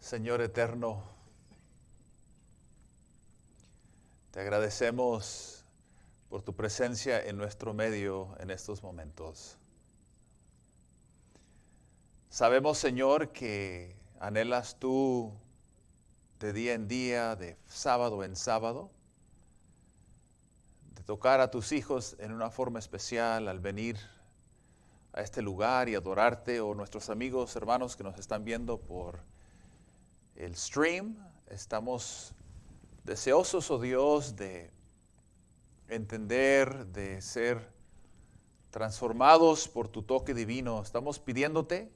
Señor eterno, te agradecemos por tu presencia en nuestro medio en estos momentos. Sabemos, Señor, que anhelas tú de día en día, de sábado en sábado, de tocar a tus hijos en una forma especial al venir a este lugar y adorarte, o nuestros amigos, hermanos que nos están viendo por el stream. Estamos deseosos, oh Dios, de entender, de ser transformados por tu toque divino. Estamos pidiéndote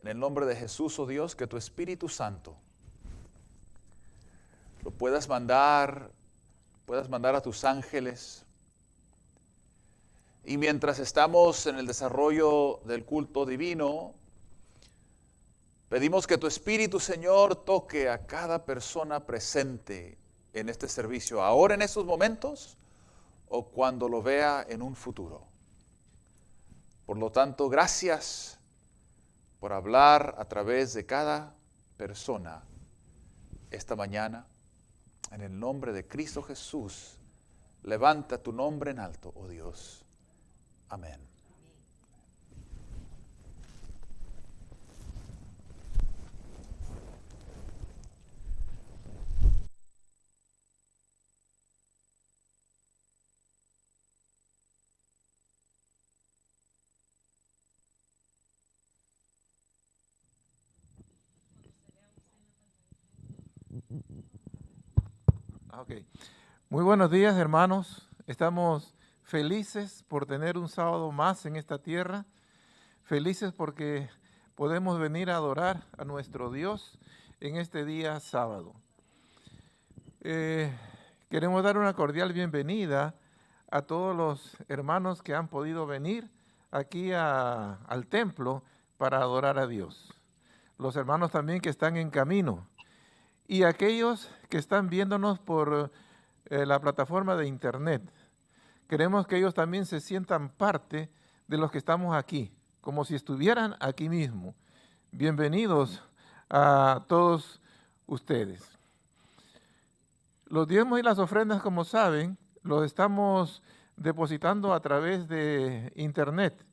en el nombre de Jesús, oh Dios, que tu Espíritu Santo lo puedas mandar a tus ángeles. Y mientras estamos en el desarrollo del culto divino, pedimos que tu Espíritu, Señor, toque a cada persona presente en este servicio, ahora en estos momentos o cuando lo vea en un futuro. Por lo tanto, gracias por hablar a través de cada persona esta mañana. En el nombre de Cristo Jesús, levanta tu nombre en alto, oh Dios. Amén. Okay. Muy buenos días, hermanos. Estamos felices por tener un sábado más en esta tierra. Felices porque podemos venir a adorar a nuestro Dios en este día sábado. Queremos dar una cordial bienvenida a todos los hermanos que han podido venir aquí al templo para adorar a Dios. Los hermanos también que están en camino. Y aquellos que están viéndonos por la plataforma de internet. Queremos que ellos también se sientan parte de los que estamos aquí, como si estuvieran aquí mismo. Bienvenidos a todos ustedes. Los diezmos y las ofrendas, como saben, los estamos depositando a través de internet.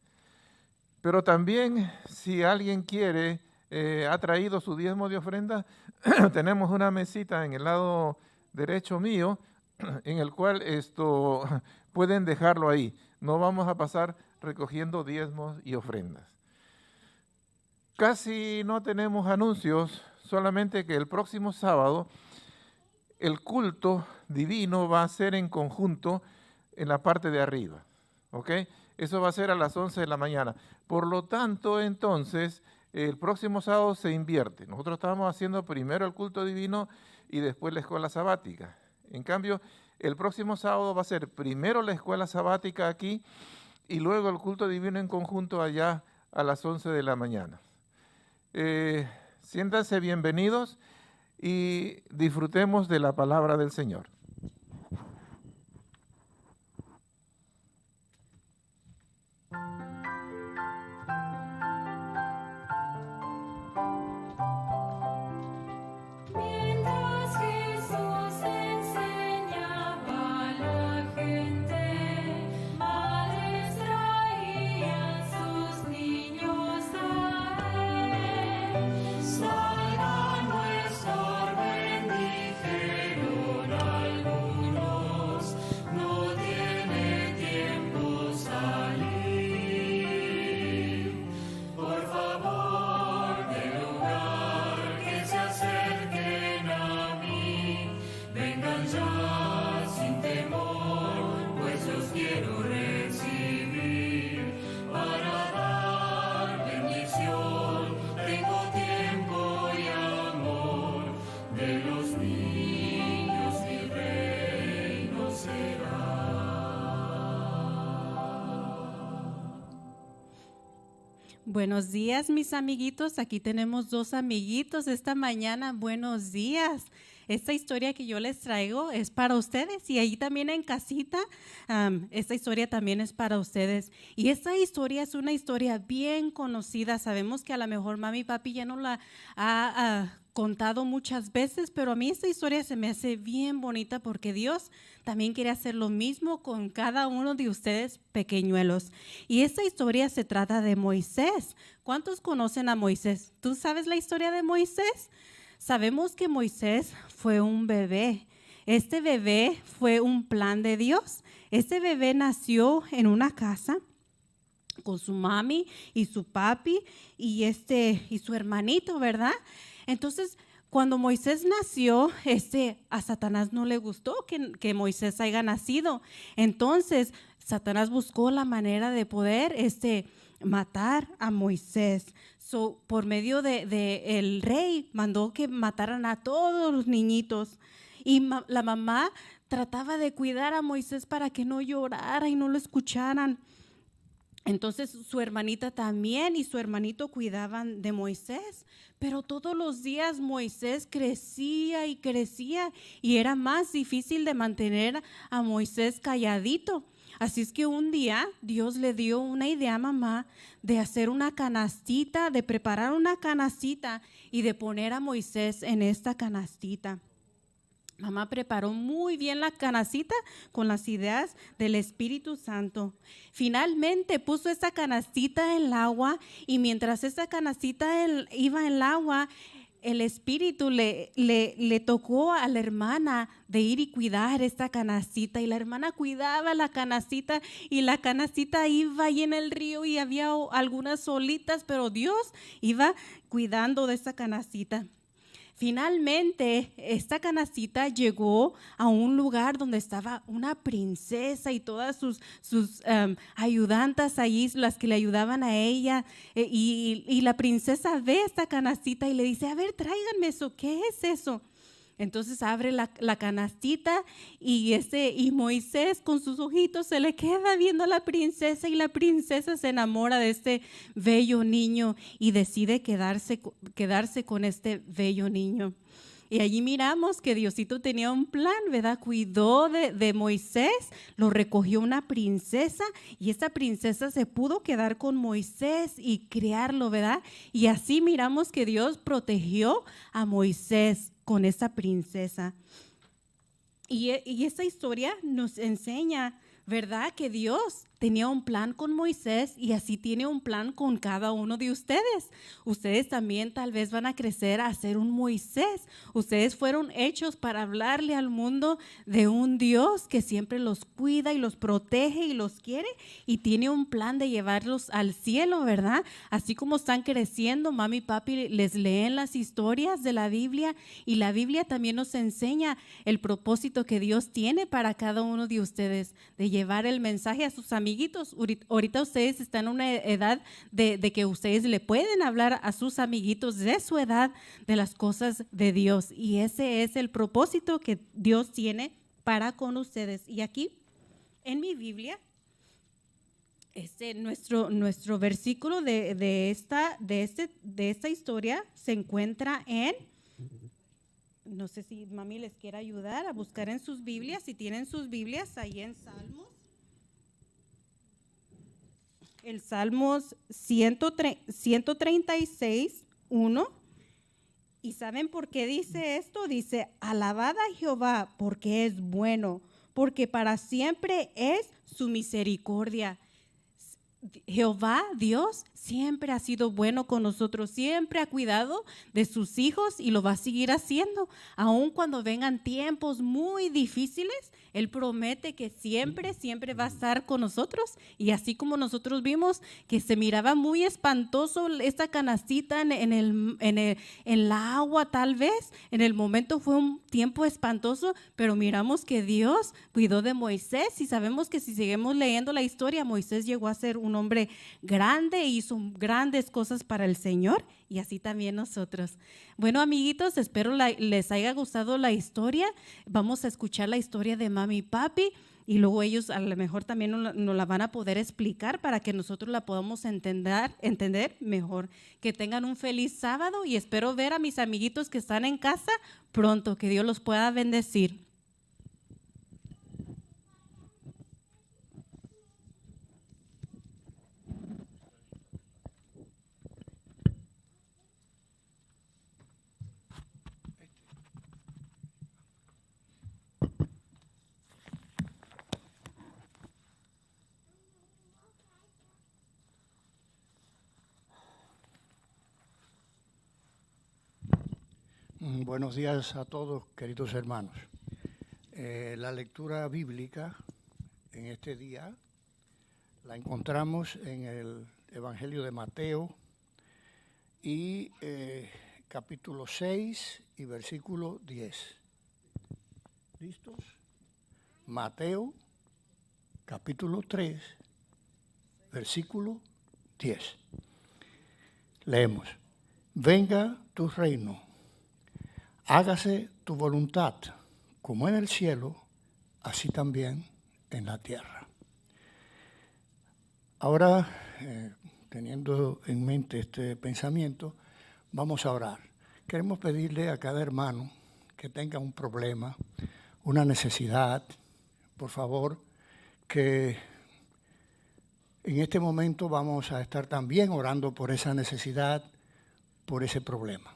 Pero también, si alguien quiere, ha traído su diezmo de ofrenda, tenemos una mesita en el lado derecho mío, en el cual pueden dejarlo ahí. No vamos a pasar recogiendo diezmos y ofrendas. Casi no tenemos anuncios, solamente que el próximo sábado el culto divino va a ser en conjunto en la parte de arriba. ¿Ok? Eso va a ser a las 11 de la mañana. Por lo tanto, entonces, el próximo sábado se invierte. Nosotros estábamos haciendo primero el culto divino y después la escuela sabática. En cambio, el próximo sábado va a ser primero la escuela sabática aquí y luego el culto divino en conjunto allá a las 11 de la mañana. Siéntanse bienvenidos y disfrutemos de la palabra del Señor. Buenos días, mis amiguitos. Aquí tenemos dos amiguitos esta mañana. Buenos días. esta historia que yo les traigo es para ustedes y ahí también en casita, esta historia también es para ustedes. Y esta historia es una historia bien conocida. Sabemos que a lo mejor mami y papi ya no la ha contado muchas veces, pero a mí esta historia se me hace bien bonita porque Dios también quiere hacer lo mismo con cada uno de ustedes pequeñuelos. Y esta historia se trata de Moisés. ¿Cuántos conocen a Moisés? ¿Tú sabes la historia de Moisés? Sabemos que Moisés fue un bebé. Este bebé fue un plan de Dios. Este bebé nació en una casa con su mami y su papi y su hermanito, ¿verdad? Entonces, cuando Moisés nació, a Satanás no le gustó que Moisés haya nacido. Entonces, Satanás buscó la manera de poder matar a Moisés. Por medio de el rey mandó que mataran a todos los niñitos. Y la mamá trataba de cuidar a Moisés para que no llorara y no lo escucharan. Entonces su hermanita también y su hermanito cuidaban de Moisés, pero todos los días Moisés crecía y crecía y era más difícil de mantener a Moisés calladito. Así es que un día Dios le dio una idea a mamá de hacer una canastita, de preparar una canastita y de poner a Moisés en esta canastita. Mamá preparó muy bien la canastita con las ideas del Espíritu Santo. Finalmente puso esta canastita en el agua y mientras esta canastita iba en el agua, el Espíritu le tocó a la hermana de ir y cuidar esta canastita y la hermana cuidaba la canastita y la canastita iba ahí en el río y había algunas olitas, pero Dios iba cuidando de esta canastita. Finalmente, esta canastita llegó a un lugar donde estaba una princesa y todas sus ayudantas ahí, las que le ayudaban a ella. Y la princesa ve esta canastita y le dice, a ver, tráiganme eso, ¿qué es eso? Entonces abre la canastita y Moisés con sus ojitos se le queda viendo a la princesa y la princesa se enamora de este bello niño y decide quedarse con este bello niño. Y allí miramos que Diosito tenía un plan, ¿verdad? Cuidó de Moisés, lo recogió una princesa y esta princesa se pudo quedar con Moisés y criarlo, ¿verdad? Y así miramos que Dios protegió a Moisés con esa princesa. Y esta historia nos enseña, ¿verdad? Que Dios tenía un plan con Moisés y así tiene un plan con cada uno de ustedes. Ustedes también tal vez van a crecer a ser un Moisés. Ustedes fueron hechos para hablarle al mundo de un Dios que siempre los cuida y los protege y los quiere y tiene un plan de llevarlos al cielo, ¿verdad? Así como están creciendo, mami y papi les leen las historias de la Biblia y la Biblia también nos enseña el propósito que Dios tiene para cada uno de ustedes, de llevar el mensaje a sus amiguitos. Ahorita ustedes están en una edad de que ustedes le pueden hablar a sus amiguitos de su edad de las cosas de Dios y ese es el propósito que Dios tiene para con ustedes. Y aquí en mi Biblia, nuestro versículo de esta historia se encuentra en, no sé si mami les quiere ayudar a buscar en sus Biblias, si tienen sus Biblias ahí en Salmos. El Salmos 136, 1. ¿Y saben por qué dice esto? Dice, alabad a Jehová porque es bueno, porque para siempre es su misericordia. Jehová, Dios, siempre ha sido bueno con nosotros, siempre ha cuidado de sus hijos y lo va a seguir haciendo. Aun cuando vengan tiempos muy difíciles, Él promete que siempre va a estar con nosotros. Y así como nosotros vimos que se miraba muy espantoso esta canastita en el agua tal vez, en el momento fue un tiempo espantoso, pero miramos que Dios cuidó de Moisés y sabemos que si seguimos leyendo la historia, Moisés llegó a ser un hombre grande e hizo grandes cosas para el Señor y así también nosotros. Bueno, amiguitos, espero les haya gustado la historia. Vamos a escuchar la historia de mami y papi y luego ellos a lo mejor también nos la van a poder explicar para que nosotros la podamos entender mejor. Que tengan un feliz sábado y espero ver a mis amiguitos que están en casa pronto, que Dios los pueda bendecir. Buenos días a todos, queridos hermanos. La lectura bíblica en este día la encontramos en el Evangelio de Mateo y capítulo 6 y versículo 10. ¿Listos? Mateo, capítulo 3, versículo 10. Leemos: venga tu reino, hágase tu voluntad, como en el cielo, así también en la tierra. Ahora, teniendo en mente este pensamiento, vamos a orar. Queremos pedirle a cada hermano que tenga un problema, una necesidad, por favor, que en este momento vamos a estar también orando por esa necesidad, por ese problema.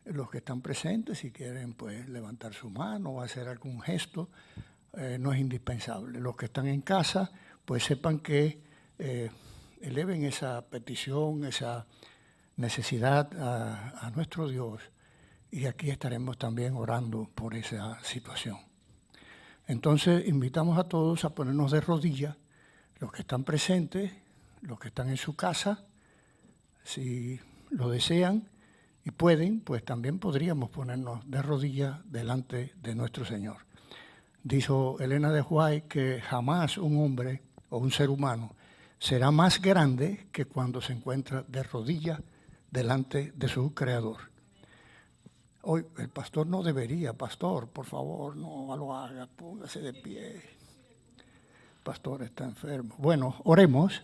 Los que están presentes, si quieren pues levantar su mano o hacer algún gesto, no es indispensable. Los que están en casa, pues sepan que eleven esa petición, esa necesidad a nuestro Dios, y aquí estaremos también orando por esa situación. Entonces invitamos a todos a ponernos de rodillas, los que están presentes, los que están en su casa, si lo desean y pueden, pues también podríamos ponernos de rodillas delante de nuestro Señor. Dijo Elena de White que jamás un hombre o un ser humano será más grande que cuando se encuentra de rodillas delante de su Creador. Hoy el pastor no debería, pastor, por favor, no lo haga, póngase de pie. El pastor está enfermo. Bueno, oremos.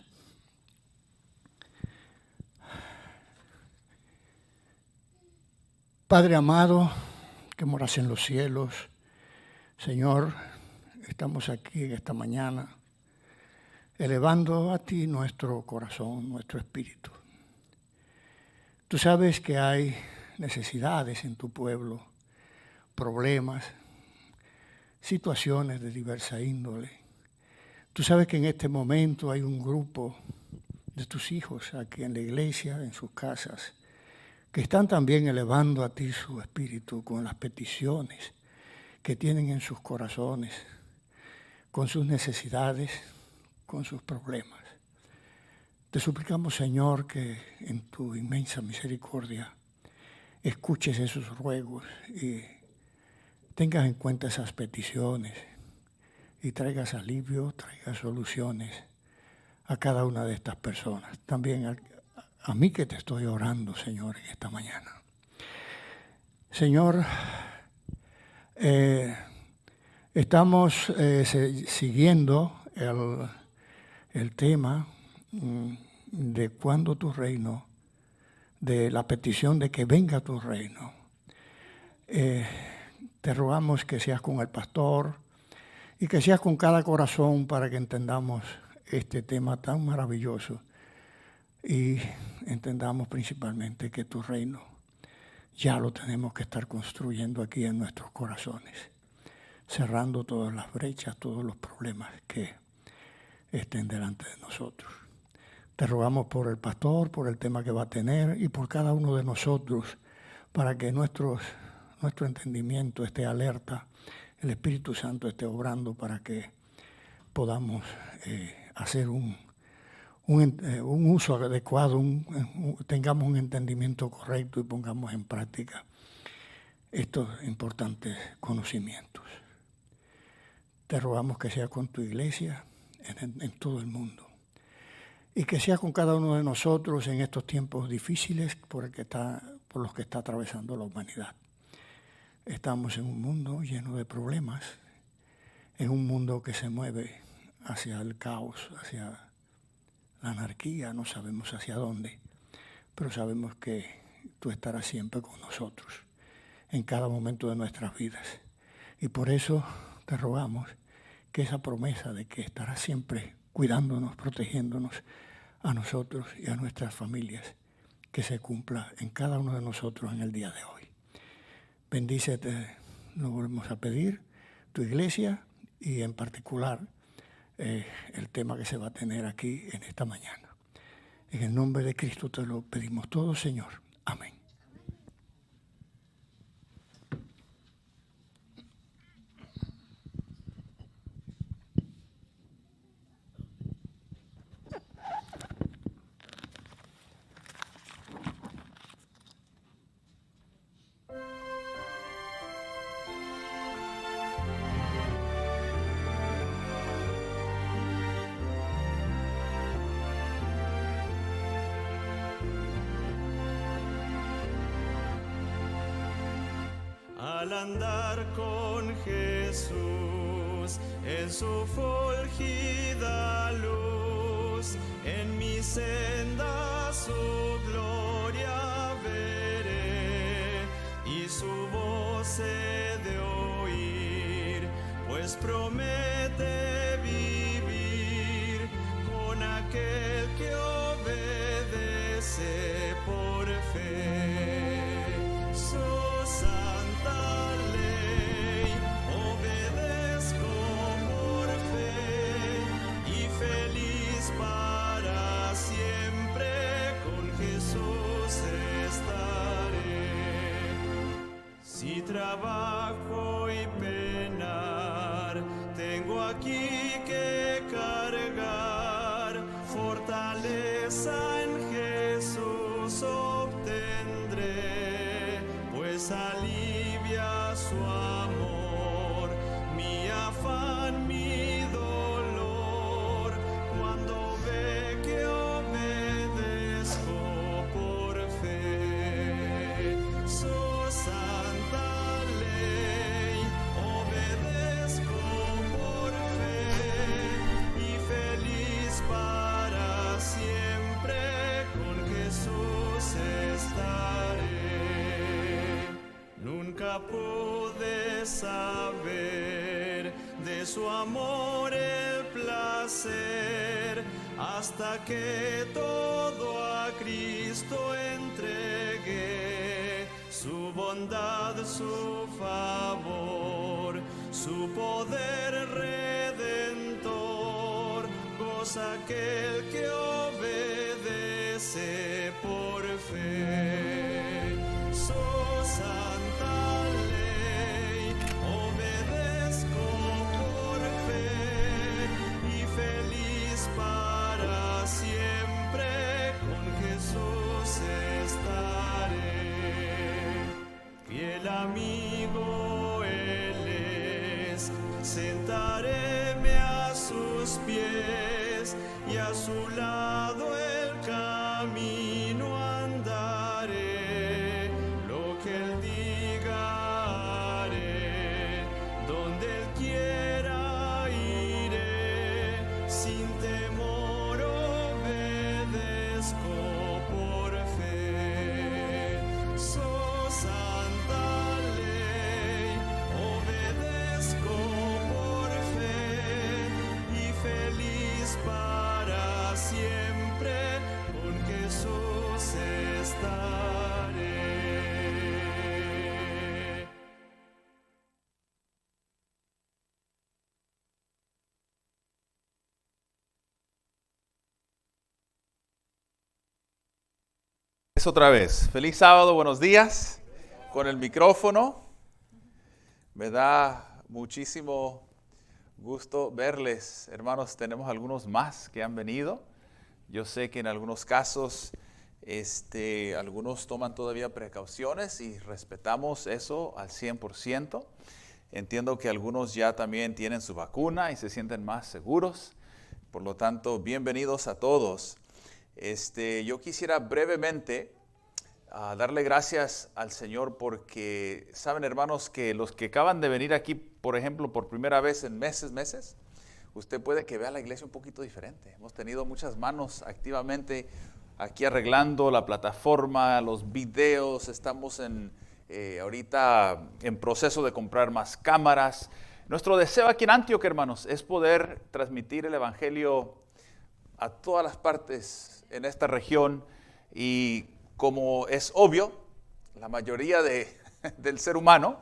Padre amado, que moras en los cielos, Señor, estamos aquí en esta mañana elevando a ti nuestro corazón, nuestro espíritu. Tú sabes que hay necesidades en tu pueblo, problemas, situaciones de diversa índole. Tú sabes que en este momento hay un grupo de tus hijos aquí en la iglesia, en sus casas, que están también elevando a ti su espíritu con las peticiones que tienen en sus corazones, con sus necesidades, con sus problemas. Te suplicamos, Señor, que en tu inmensa misericordia escuches esos ruegos y tengas en cuenta esas peticiones y traigas alivio, traigas soluciones a cada una de estas personas. También a mí que te estoy orando, Señor, en esta mañana. Señor, estamos siguiendo el tema de cuándo tu reino, de la petición de que venga tu reino. Te rogamos que seas con el pastor y que seas con cada corazón para que entendamos este tema tan maravilloso y entendamos principalmente que tu reino ya lo tenemos que estar construyendo aquí en nuestros corazones, cerrando todas las brechas, todos los problemas que estén delante de nosotros. Te rogamos por el pastor, por el tema que va a tener y por cada uno de nosotros, para que nuestro entendimiento esté alerta, el Espíritu Santo esté obrando para que podamos hacer un uso adecuado, tengamos un entendimiento correcto y pongamos en práctica estos importantes conocimientos. Te rogamos que sea con tu iglesia en todo el mundo y que sea con cada uno de nosotros en estos tiempos difíciles por los que está atravesando la humanidad. Estamos en un mundo lleno de problemas, en un mundo que se mueve hacia el caos, hacia la anarquía, no sabemos hacia dónde, pero sabemos que tú estarás siempre con nosotros en cada momento de nuestras vidas. Y por eso te rogamos que esa promesa de que estarás siempre cuidándonos, protegiéndonos a nosotros y a nuestras familias, que se cumpla en cada uno de nosotros en el día de hoy. Bendícete, lo volvemos a pedir, tu iglesia y en particular el tema que se va a tener aquí en esta mañana. En el nombre de Cristo te lo pedimos todo, Señor. Amén. Al andar con Jesús en su fulgida luz, en mi senda su gloria veré y su voz he de oír, pues promete vivir con aquel que obedece por fe. Si trabajo y penar, tengo aquí que cargar, fortaleza en Jesús obtendré, pues alivia su amor, mi afán, mi dolor, cuando ve que obedezco por fe. Santa ley, obedezco por fe y feliz para siempre con Jesús estaré. Nunca pude saber de su amor el placer hasta que todo a Cristo entregué. Su bondad, su favor, su poder redentor, goza aquel que obedece por fe. Su santa ley, obedezco por fe y feliz para siempre con Jesús estaré. Fiel amigo Él es, sentaréme a sus pies y a su lado el camino andaré. Lo que Él diga haré, donde Él quiera iré, sin temor obedezco por fe. Santa ley, obedezco por fe y feliz para siempre con Jesús estaré. Otra vez, feliz sábado, buenos días, con el micrófono. Me da muchísimo gusto verles, hermanos. Tenemos algunos más que han venido. Yo sé que en algunos casos, algunos toman todavía precauciones y respetamos eso al 100%. Entiendo que algunos ya también tienen su vacuna y se sienten más seguros. Por lo tanto, bienvenidos a todos. Yo quisiera brevemente darle gracias al Señor porque saben, hermanos, que los que acaban de venir aquí, por ejemplo, por primera vez en meses, usted puede que vea la iglesia un poquito diferente. Hemos tenido muchas manos activamente aquí arreglando la plataforma, los videos. Estamos ahorita en proceso de comprar más cámaras. Nuestro deseo aquí en Antioquia, hermanos, es poder transmitir el evangelio a todas las partes en esta región. Y como es obvio, la mayoría del ser humano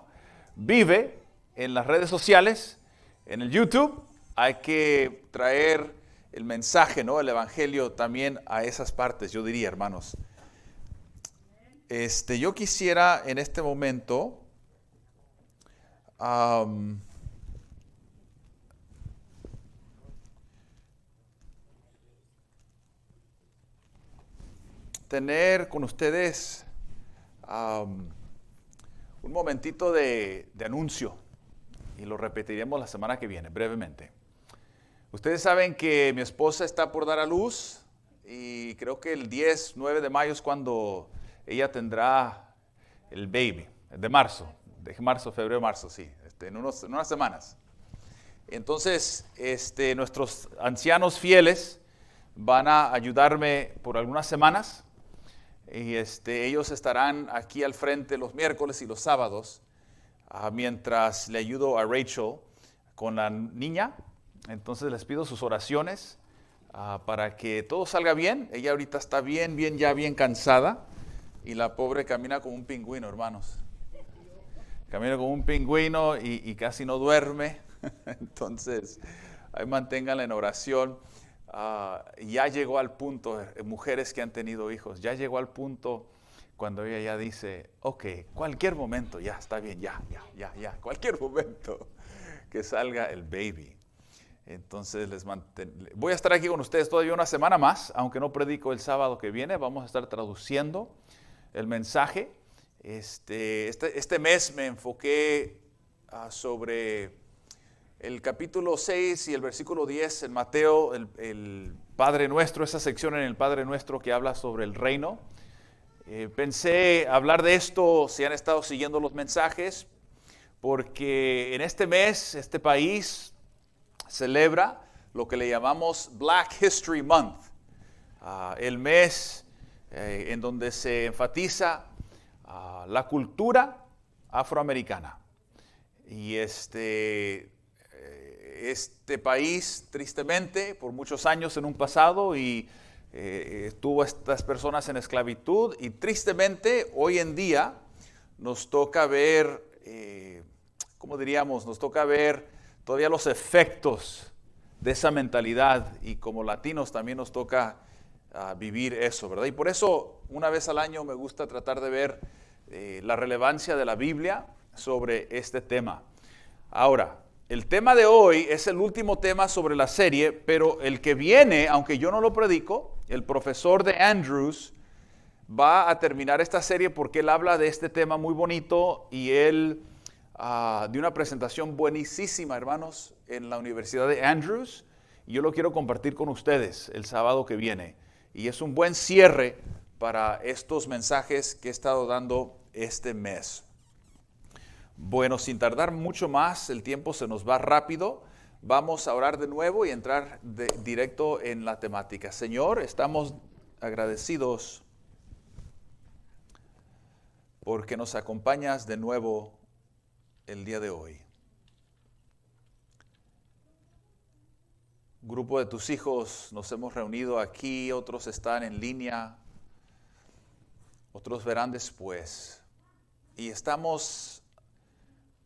vive en las redes sociales, en el YouTube. Hay que traer el mensaje, ¿no? El evangelio también a esas partes, yo diría, hermanos. Yo quisiera en este momento tener con ustedes un momentito de anuncio, y lo repetiremos la semana que viene, brevemente. Ustedes saben que mi esposa está por dar a luz, y creo que el 9 de mayo es cuando ella tendrá el baby, de febrero, marzo, sí, en unas semanas. Entonces, nuestros ancianos fieles van a ayudarme por algunas semanas. Y ellos estarán aquí al frente los miércoles y los sábados, mientras le ayudo a Rachel con la niña. Entonces les pido sus oraciones para que todo salga bien. Ella ahorita está bien cansada, y la pobre camina como un pingüino, hermanos. Camina como un pingüino y casi no duerme. Entonces, ahí manténganla en oración. Ya llegó al punto, mujeres que han tenido hijos, ya llegó al punto cuando ella ya dice, ok, cualquier momento, ya está bien, ya, cualquier momento que salga el baby. Entonces voy a estar aquí con ustedes todavía una semana más, aunque no predico el sábado que viene. Vamos a estar traduciendo el mensaje. Este mes me enfoqué sobre el capítulo 6 y el versículo 10 en Mateo, el Padre Nuestro, esa sección en el Padre Nuestro que habla sobre el reino. Pensé hablar de esto si han estado siguiendo los mensajes, porque en este mes, este país celebra lo que le llamamos Black History Month, el mes en donde se enfatiza la cultura afroamericana. Y este país, tristemente, por muchos años en un pasado, y tuvo a estas personas en esclavitud, y tristemente hoy en día nos toca ver, nos toca ver todavía los efectos de esa mentalidad, y como latinos también nos toca vivir eso, ¿verdad? Y por eso una vez al año me gusta tratar de ver la relevancia de la Biblia sobre este tema. Ahora, el tema de hoy es el último tema sobre la serie, pero el que viene, aunque yo no lo predico, el profesor de Andrews va a terminar esta serie porque él habla de este tema muy bonito, y él dio una presentación buenísima, hermanos, en la Universidad de Andrews, y yo lo quiero compartir con ustedes el sábado que viene. Y es un buen cierre para estos mensajes que he estado dando este mes. Bueno, sin tardar mucho más, el tiempo se nos va rápido. Vamos a orar de nuevo y entrar directo en la temática. Señor, estamos agradecidos porque nos acompañas de nuevo el día de hoy. Un grupo de tus hijos nos hemos reunido aquí, otros están en línea, otros verán después. Y estamos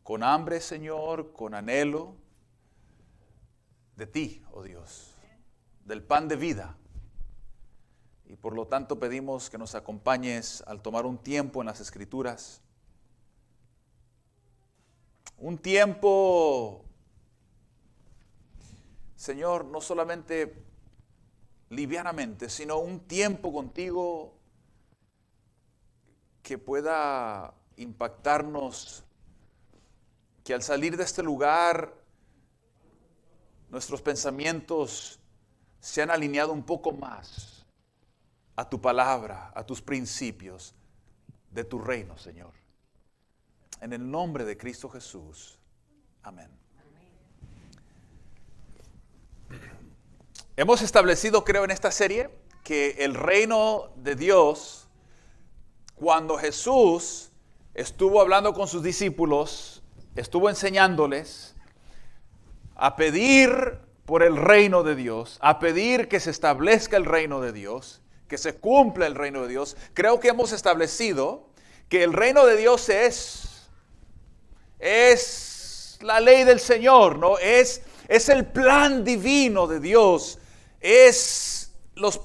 con hambre, Señor, con anhelo de ti, oh Dios, del pan de vida. Y por lo tanto pedimos que nos acompañes al tomar un tiempo en las Escrituras. Un tiempo, Señor, no solamente livianamente, sino un tiempo contigo que pueda impactarnos, que al salir de este lugar nuestros pensamientos se han alineado un poco más a tu palabra, a tus principios, de tu reino, Señor. En el nombre de Cristo Jesús. Amén. Hemos establecido, creo, en esta serie que el reino de Dios, cuando Jesús estuvo hablando con sus discípulos, estuvo enseñándoles a pedir por el reino de Dios, a pedir que se establezca el reino de Dios, que se cumpla el reino de Dios. Creo que hemos establecido que el reino de Dios es la ley del Señor, ¿no? Es el plan divino de Dios.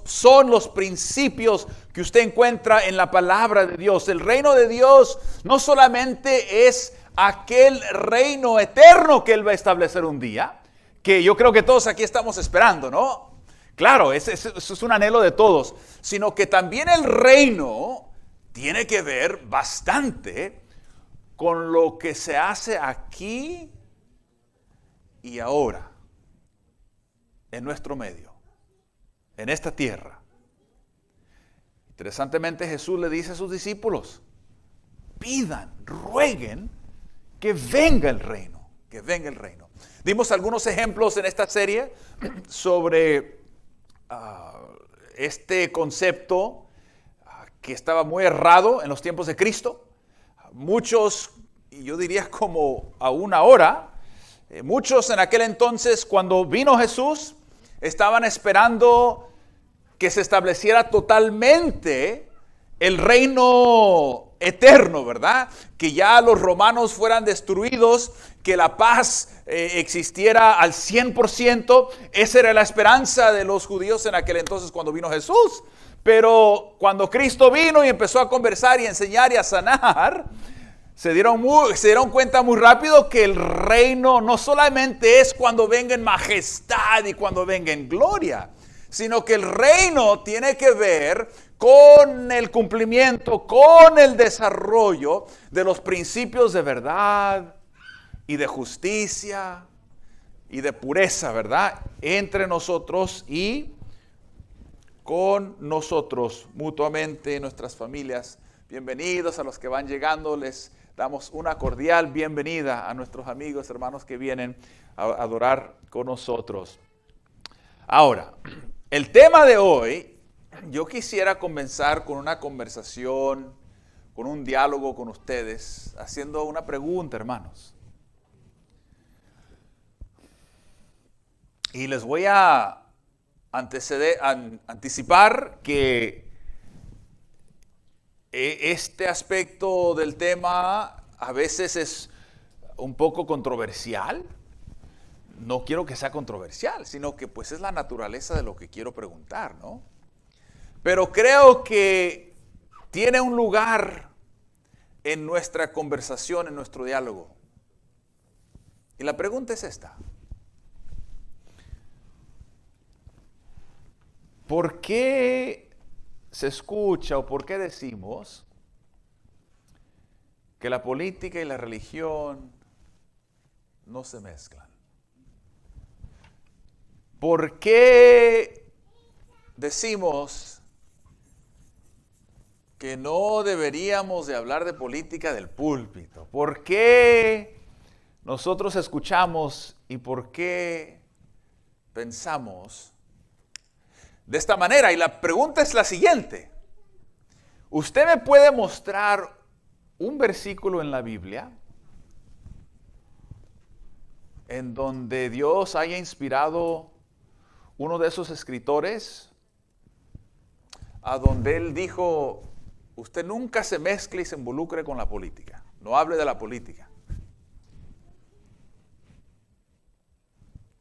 Son los principios que usted encuentra en la palabra de Dios. El reino de Dios no solamente es aquel reino eterno que Él va a establecer un día, que yo creo que todos aquí estamos esperando, ¿no? Claro, eso es un anhelo de todos, sino que también el reino tiene que ver bastante con lo que se hace aquí y ahora, en nuestro medio, en esta tierra. Interesantemente, Jesús le dice a sus discípulos, pidan, rueguen que venga el reino, que venga el reino. Dimos algunos ejemplos en esta serie sobre este concepto que estaba muy errado en los tiempos de Cristo. Muchos, y yo diría como aún ahora, muchos en aquel entonces cuando vino Jesús estaban esperando que se estableciera totalmente el reino eterno, ¿verdad? Que ya los romanos fueran destruidos, que la paz existiera al 100%. Esa era la esperanza de los judíos en aquel entonces cuando vino Jesús. Pero cuando Cristo vino y empezó a conversar y a enseñar y a sanar, se dieron cuenta muy rápido que el reino no solamente es cuando venga en majestad y cuando venga en gloria, sino que el reino tiene que ver con el cumplimiento, con el desarrollo de los principios de verdad y de justicia y de pureza, ¿verdad? Entre nosotros y con nosotros mutuamente, nuestras familias. Bienvenidos a los que van llegando, les damos una cordial bienvenida a nuestros amigos, hermanos que vienen a adorar con nosotros. Ahora, el tema de hoy, yo quisiera comenzar con una conversación, con un diálogo con ustedes, haciendo una pregunta, hermanos. Y les voy a anticipar que este aspecto del tema a veces es un poco controversial. No quiero que sea controversial, sino que pues es la naturaleza de lo que quiero preguntar, ¿no? Pero creo que tiene un lugar en nuestra conversación, en nuestro diálogo. Y la pregunta es esta. ¿Por qué se escucha o por qué decimos que la política y la religión no se mezclan? ¿Por qué decimos que no deberíamos de hablar de política del púlpito? ¿Por qué nosotros escuchamos y por qué pensamos de esta manera? Y la pregunta es la siguiente. ¿Usted me puede mostrar un versículo en la Biblia en donde Dios haya inspirado uno de esos escritores a donde él dijo, usted nunca se mezcle y se involucre con la política, no hable de la política?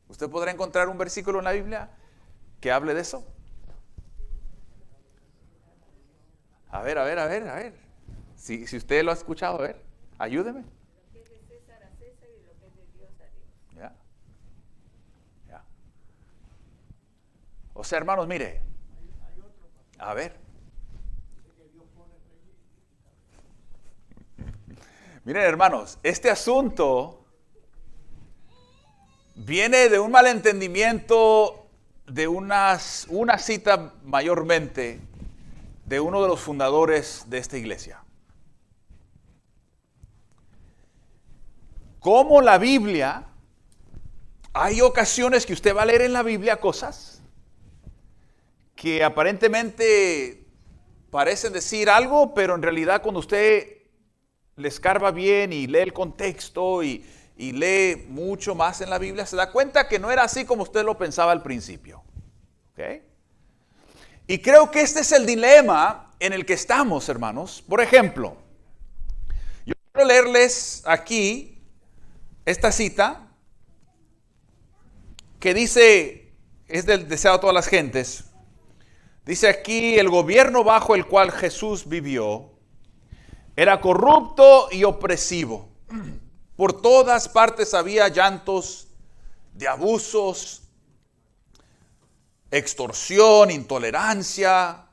¿Usted podrá encontrar un versículo en la Biblia que hable de eso? A ver. Si usted lo ha escuchado, a ver, ayúdeme. Lo que es de César a César y lo que es de Dios a Dios. Ya. O sea, hermanos, mire. A ver. Miren, hermanos, este asunto viene de un malentendimiento de una cita mayormente de uno de los fundadores de esta iglesia. Como la Biblia, hay ocasiones que usted va a leer en la Biblia cosas que aparentemente parecen decir algo, pero en realidad cuando usted le escarba bien y lee el contexto y lee mucho más en la Biblia, se da cuenta que no era así como usted lo pensaba al principio. ¿Okay? Y creo que este es el dilema en el que estamos, hermanos. Por ejemplo, yo quiero leerles aquí esta cita que dice, es del deseado a todas las gentes. Dice aquí, el gobierno bajo el cual Jesús vivió era corrupto y opresivo. Por todas partes había llantos de abusos, extorsión, intolerancia,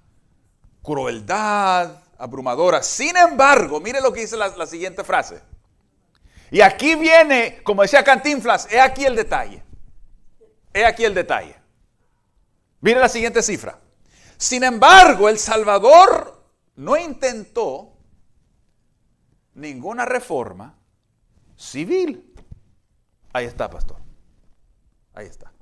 crueldad abrumadora. Sin embargo, mire lo que dice la siguiente frase. Y aquí viene, como decía Cantinflas, he aquí el detalle. He aquí el detalle. Mire la siguiente cifra. Sin embargo, el Salvador no intentó ninguna reforma civil. Ahí está, pastor. Ahí está.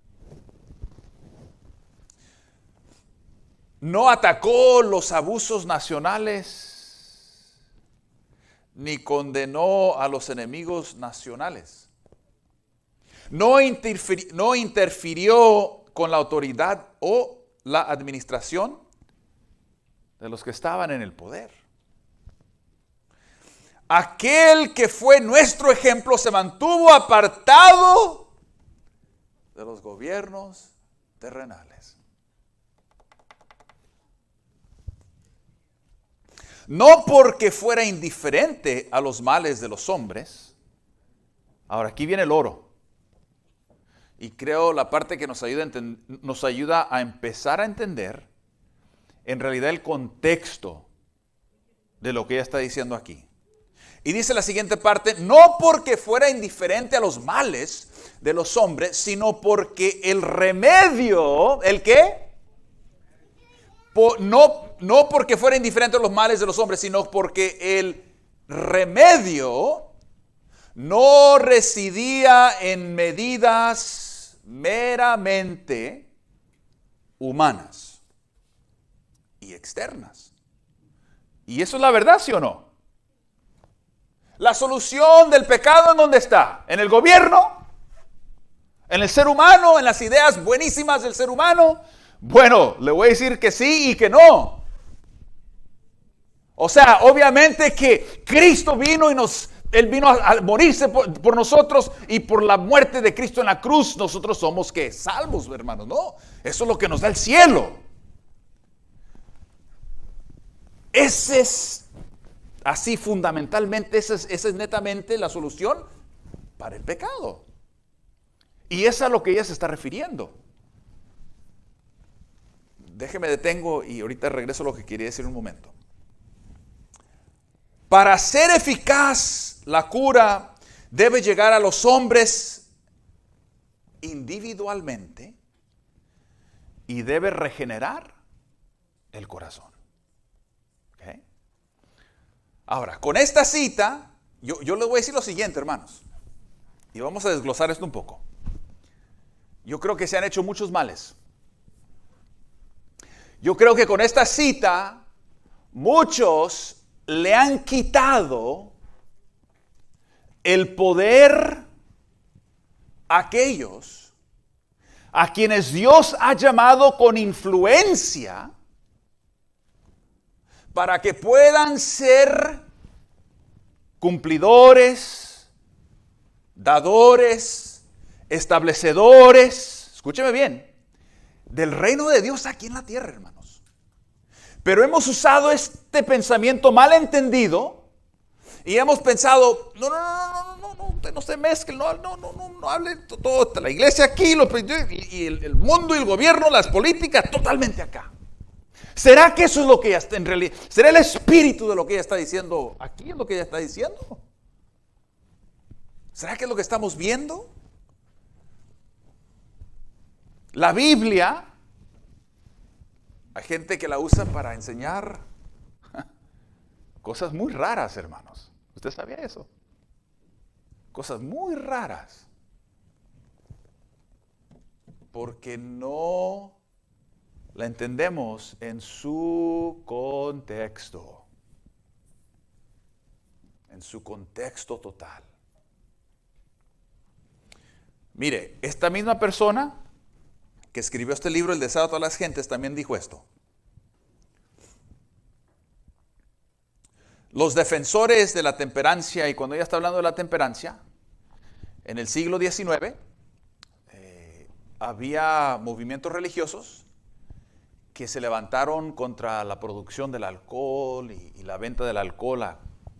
No atacó los abusos nacionales, ni condenó a los enemigos nacionales. No interfirió con la autoridad o la administración de los que estaban en el poder. Aquel que fue nuestro ejemplo se mantuvo apartado de los gobiernos terrenales. No porque fuera indiferente a los males de los hombres. Ahora, aquí viene el oro. Y creo la parte que nos ayuda a empezar a entender en realidad el contexto de lo que ella está diciendo aquí. Y dice la siguiente parte, no porque fuera indiferente a los males de los hombres, sino porque el remedio, ¿el qué? No porque fuera indiferente a los males de los hombres, sino porque el remedio no residía en medidas meramente humanas y externas. ¿Y eso es la verdad, sí o no? La solución del pecado, ¿en dónde está? ¿En el gobierno? ¿En el ser humano? ¿En las ideas buenísimas del ser humano? Bueno, le voy a decir que sí y que no. O sea, obviamente que Cristo vino y Él vino a morirse por nosotros, y por la muerte de Cristo en la cruz nosotros somos ¿qué? Salvos, hermanos. No, eso es lo que nos da el cielo. Ese es así fundamentalmente, esa es netamente la solución para el pecado. Y es a lo que ella se está refiriendo. Déjeme detengo y ahorita regreso a lo que quería decir un momento. Para ser eficaz, la cura debe llegar a los hombres individualmente y debe regenerar el corazón. ¿Okay? Ahora, con esta cita, yo les voy a decir lo siguiente, hermanos, y vamos a desglosar esto un poco. Yo creo que se han hecho muchos males. Yo creo que con esta cita, muchos le han quitado el poder a aquellos a quienes Dios ha llamado con influencia para que puedan ser cumplidores, dadores, establecedores, escúcheme bien, del reino de Dios aquí en la tierra, hermanos. Pero hemos usado este pensamiento mal entendido y hemos pensado, no, usted no se mezcle, no hable todo, la iglesia aquí, y el mundo y el gobierno, las políticas, totalmente acá. ¿Será que eso es lo que ella está en realidad? ¿Será el espíritu de lo que ella está diciendo aquí, es lo que ella está diciendo? ¿Será que es lo que estamos viendo? La Biblia, hay gente que la usa para enseñar cosas muy raras, hermanos. ¿Usted sabía eso? cosas muy raras, porque no la entendemos en su contexto, en su contexto total. Mire, esta misma persona que escribió este libro, El deseo de todas las gentes, también dijo esto. Los defensores de la temperancia, y cuando ella está hablando de la temperancia, en el siglo XIX, había movimientos religiosos que se levantaron contra la producción del alcohol y la venta del alcohol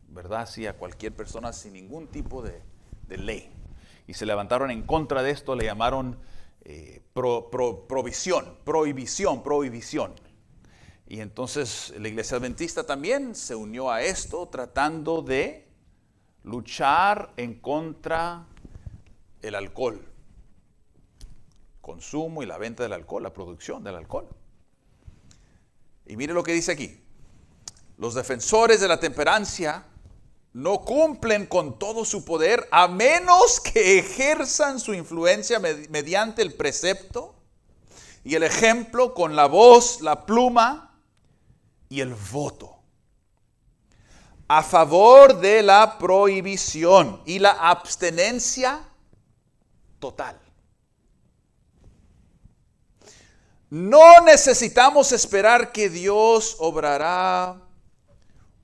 ¿verdad? Sí, a cualquier persona sin ningún tipo de ley. Y se levantaron en contra de esto, le llamaron prohibición. Y entonces la Iglesia Adventista también se unió a esto, tratando de luchar en contra del alcohol, consumo y la venta del alcohol, la producción del alcohol. Y mire lo que dice aquí. Los defensores de la temperancia no cumplen con todo su poder a menos que ejerzan su influencia mediante el precepto y el ejemplo con la voz, la pluma y el voto a favor de la prohibición y la abstenencia total. No necesitamos esperar que Dios obrará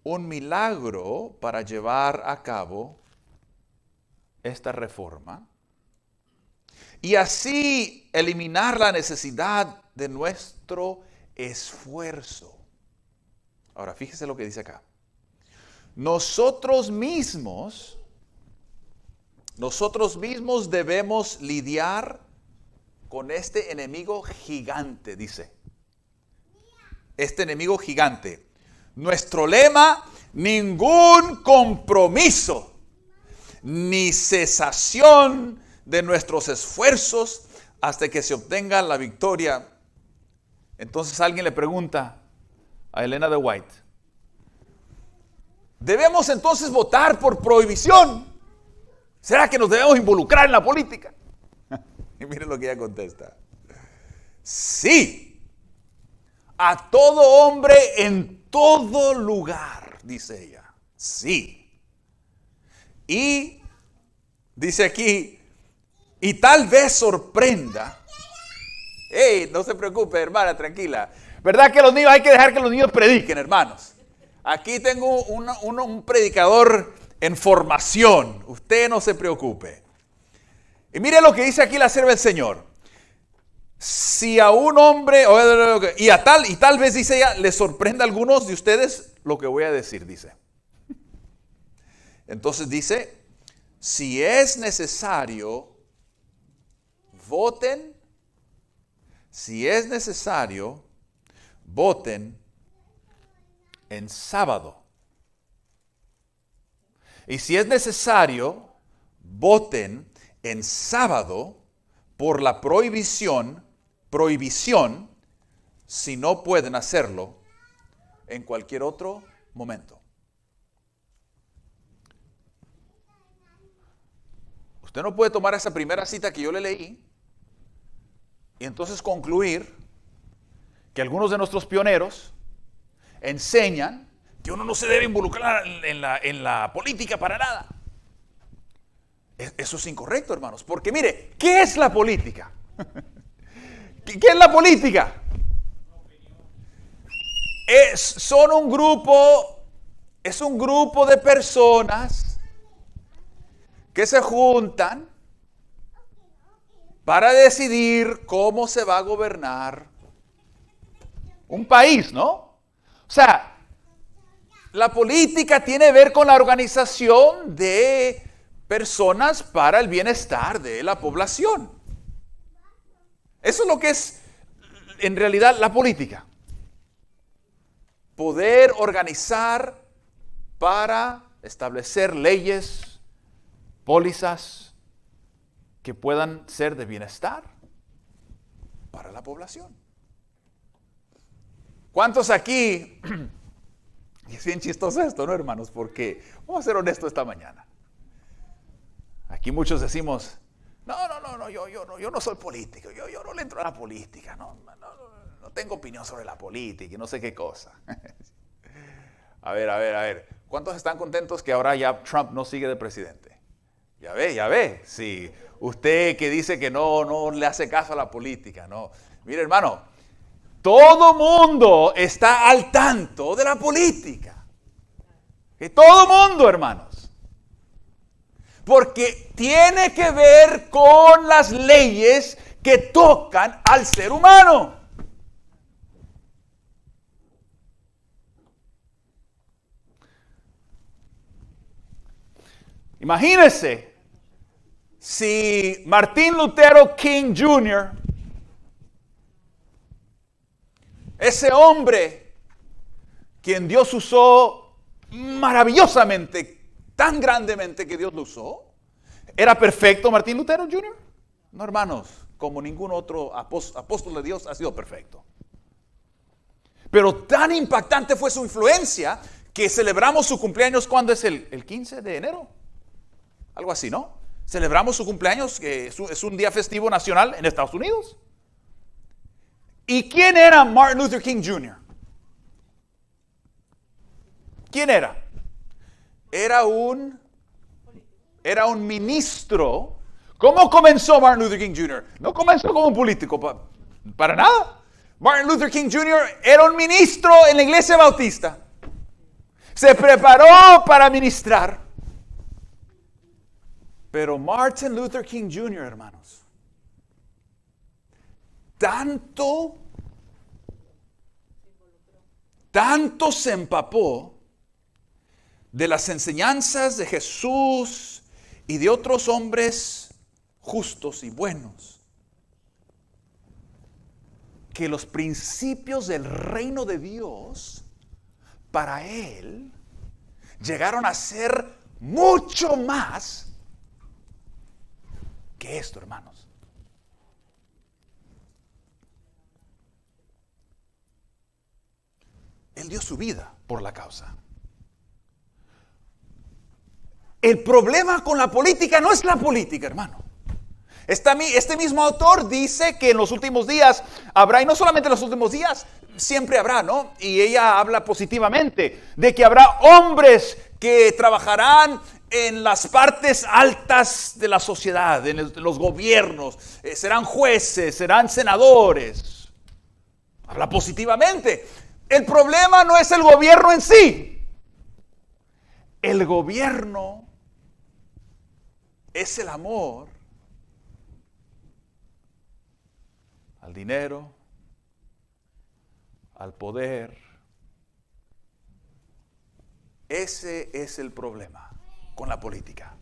un milagro para llevar a cabo esta reforma y así eliminar la necesidad de nuestro esfuerzo. Ahora, fíjese lo que dice acá. Nosotros mismos debemos lidiar con este enemigo gigante, dice. Este enemigo gigante. Nuestro lema, ningún compromiso, ni cesación de nuestros esfuerzos hasta que se obtenga la victoria. Entonces alguien le pregunta a Elena de White, ¿debemos entonces votar por prohibición? ¿Será que nos debemos involucrar en la política? Y miren lo que ella contesta. Sí, a todo hombre en todo lugar, dice ella. Sí. Y dice aquí, y tal vez sorprenda. Hey, no se preocupe, hermana, tranquila. ¿Verdad que los niños hay que dejar que los niños prediquen, hermanos? Aquí tengo un predicador en formación. Usted no se preocupe. Y mire lo que dice aquí la sierva del Señor. Si a un hombre, y tal vez, dice ella, le sorprenda a algunos de ustedes lo que voy a decir, dice. Entonces dice, si es necesario, voten. Si es necesario, voten en sábado. Y si es necesario, voten en sábado por la prohibición, si no pueden hacerlo en cualquier otro momento. Usted no puede tomar esa primera cita que yo le leí y entonces concluir que algunos de nuestros pioneros enseñan que uno no se debe involucrar en la política para nada. Eso es incorrecto, hermanos, porque mire, ¿qué es la política? ¿Qué es la política? Es un grupo de personas que se juntan para decidir cómo se va a gobernar un país, ¿no? O sea, la política tiene que ver con la organización de personas para el bienestar de la población. Eso es lo que es en realidad la política. Poder organizar para establecer leyes, pólizas que puedan ser de bienestar para la población. ¿Cuántos aquí? Y es bien chistoso esto, ¿no, hermanos? Porque vamos a ser honestos esta mañana. Y muchos decimos, no, yo no soy político, yo no le entro a la política, no tengo opinión sobre la política y no sé qué cosa. A ver, ¿cuántos están contentos que ahora ya Trump no sigue de presidente? Ya ve, sí, usted que dice que no le hace caso a la política, no. Mire, hermano, todo mundo está al tanto de la política. Y todo mundo, hermanos. Porque tiene que ver con las leyes que tocan al ser humano. Imagínense si Martin Luther King Jr., ese hombre quien Dios usó maravillosamente, tan grandemente que Dios lo usó, ¿era perfecto Martin Lutero Jr.? No, hermanos, como ningún otro apóstol de Dios ha sido perfecto. Pero tan impactante fue su influencia que celebramos su cumpleaños. ¿Cuándo es el 15 de enero? Algo así, ¿no? Celebramos su cumpleaños, que es un día festivo nacional en Estados Unidos. ¿Y quién era Martin Luther King Jr.? ¿Quién era? Era un ministro. ¿Cómo comenzó Martin Luther King Jr.? No comenzó como un político, para nada. Martin Luther King Jr. era un ministro en la iglesia bautista. Se preparó para ministrar. Pero Martin Luther King Jr., hermanos, tanto se empapó de las enseñanzas de Jesús y de otros hombres justos y buenos, que los principios del reino de Dios para él llegaron a ser mucho más que esto, hermanos. Él dio su vida por la causa. El problema con la política no es la política, hermano. Este mismo autor dice que en los últimos días habrá, y no solamente en los últimos días, siempre habrá, ¿no? Y ella habla positivamente de que habrá hombres que trabajarán en las partes altas de la sociedad, en los gobiernos, serán jueces, serán senadores. Habla positivamente. El problema no es el gobierno en sí. El gobierno es el amor al dinero, al poder. Ese es el problema con la política.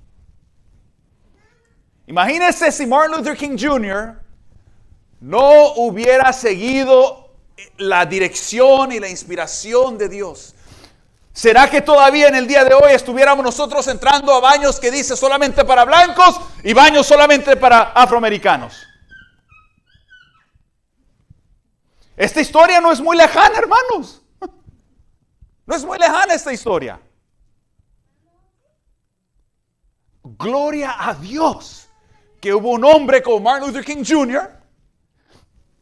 Imagínense si Martin Luther King Jr. no hubiera seguido la dirección y la inspiración de Dios. ¿Será que todavía en el día de hoy estuviéramos nosotros entrando a baños que dice solamente para blancos y baños solamente para afroamericanos? Esta historia no es muy lejana, hermanos. No es muy lejana esta historia. Gloria a Dios que hubo un hombre como Martin Luther King Jr.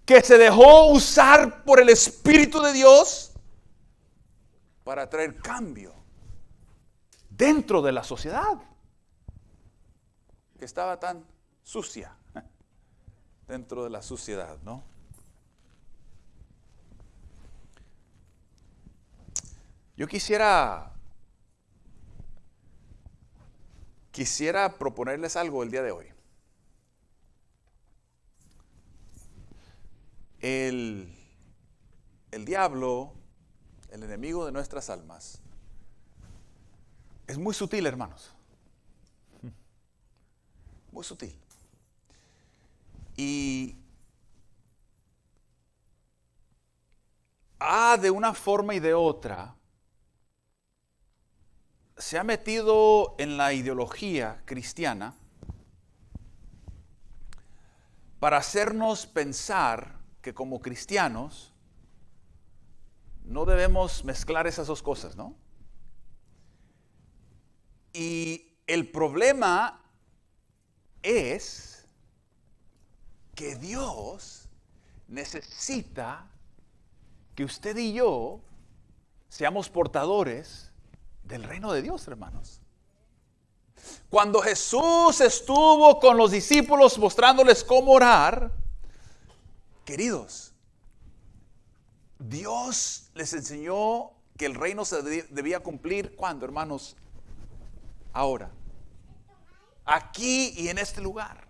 que se dejó usar por el Espíritu de Dios para traer cambio dentro de la sociedad que estaba tan sucia, dentro de la suciedad, ¿no? Yo quisiera proponerles algo el día de hoy. El diablo, el enemigo de nuestras almas, es muy sutil, hermanos. Muy sutil. Y de una forma y de otra, se ha metido en la ideología cristiana para hacernos pensar que como cristianos no debemos mezclar esas dos cosas, ¿no? Y el problema es que Dios necesita que usted y yo seamos portadores del reino de Dios, hermanos. Cuando Jesús estuvo con los discípulos mostrándoles cómo orar, queridos, Dios les enseñó que el reino se debía cumplir, ¿cuándo, hermanos? Ahora, aquí y en este lugar.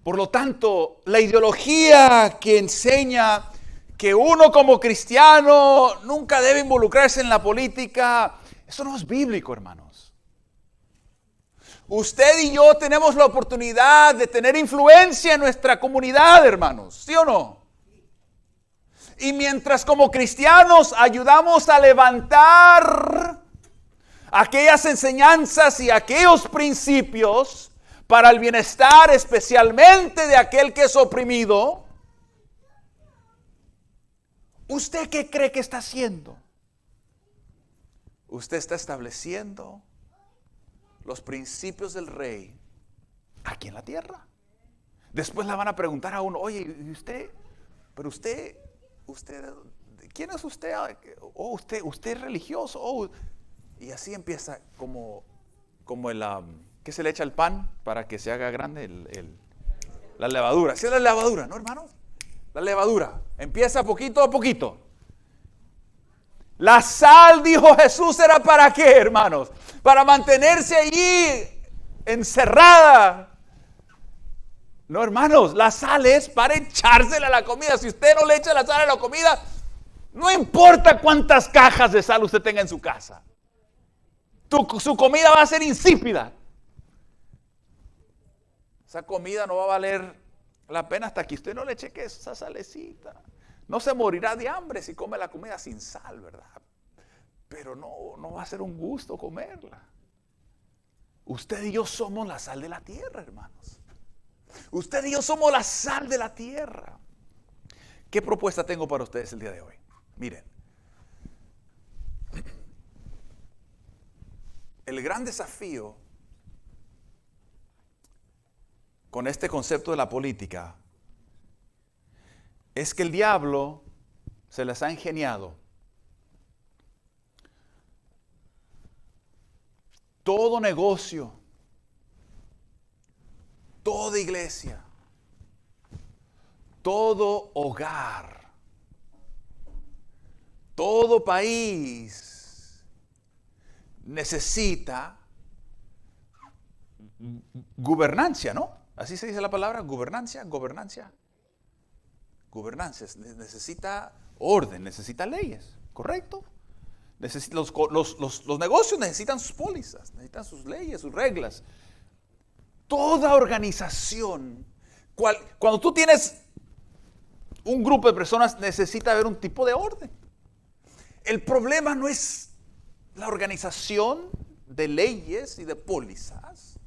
Por lo tanto, la ideología que enseña que uno como cristiano nunca debe involucrarse en la política, eso no es bíblico, hermanos. Usted y yo tenemos la oportunidad de tener influencia en nuestra comunidad, hermanos, ¿sí o no? Y mientras como cristianos ayudamos a levantar aquellas enseñanzas y aquellos principios para el bienestar especialmente de aquel que es oprimido, ¿usted qué cree que está haciendo? Usted está estableciendo los principios del rey aquí en la tierra. Después le van a preguntar a uno, oye, ¿y usted? Pero usted, ¿quién es usted? Oh, usted es religioso. Oh. Y así empieza como el, ¿qué se le echa al pan para que se haga grande? La levadura. ¿Sí es la levadura, no, hermano? La levadura. Empieza poquito a poquito. La sal, dijo Jesús, ¿era para qué, hermanos? Para mantenerse allí encerrada. No, hermanos, la sal es para echársela a la comida. Si usted no le echa la sal a la comida, no importa cuántas cajas de sal usted tenga en su casa. Su comida va a ser insípida. Esa comida no va a valer la pena hasta que usted no le eche esa salecita. No se morirá de hambre si come la comida sin sal, ¿verdad? Pero no va a ser un gusto comerla. Usted y yo somos la sal de la tierra, hermanos. Usted y yo somos la sal de la tierra. ¿Qué propuesta tengo para ustedes el día de hoy? Miren. El gran desafío con este concepto de la política es que el diablo se les ha ingeniado todo negocio, toda iglesia, todo hogar, todo país necesita gobernancia, ¿no? Así se dice la palabra, gobernancia. Gobernancia, necesita orden, necesita leyes, ¿correcto? Los negocios necesitan sus pólizas, necesitan sus leyes, sus reglas. Toda organización, cuando tú tienes un grupo de personas, necesita haber un tipo de orden. El problema no es la organización de leyes y de pólizas.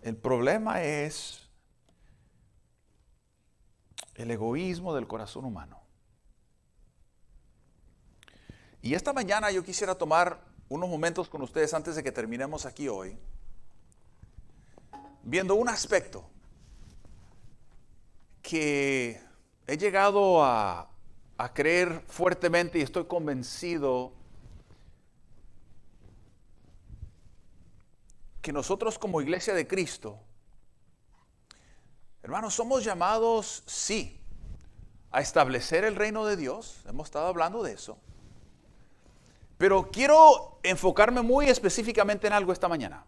El problema es el egoísmo del corazón humano. Y esta mañana yo quisiera tomar unos momentos con ustedes antes de que terminemos aquí hoy, viendo un aspecto que he llegado a creer fuertemente y estoy convencido que nosotros como Iglesia de Cristo, hermanos, somos llamados, sí, a establecer el reino de Dios. Hemos estado hablando de eso. Pero quiero enfocarme muy específicamente en algo esta mañana.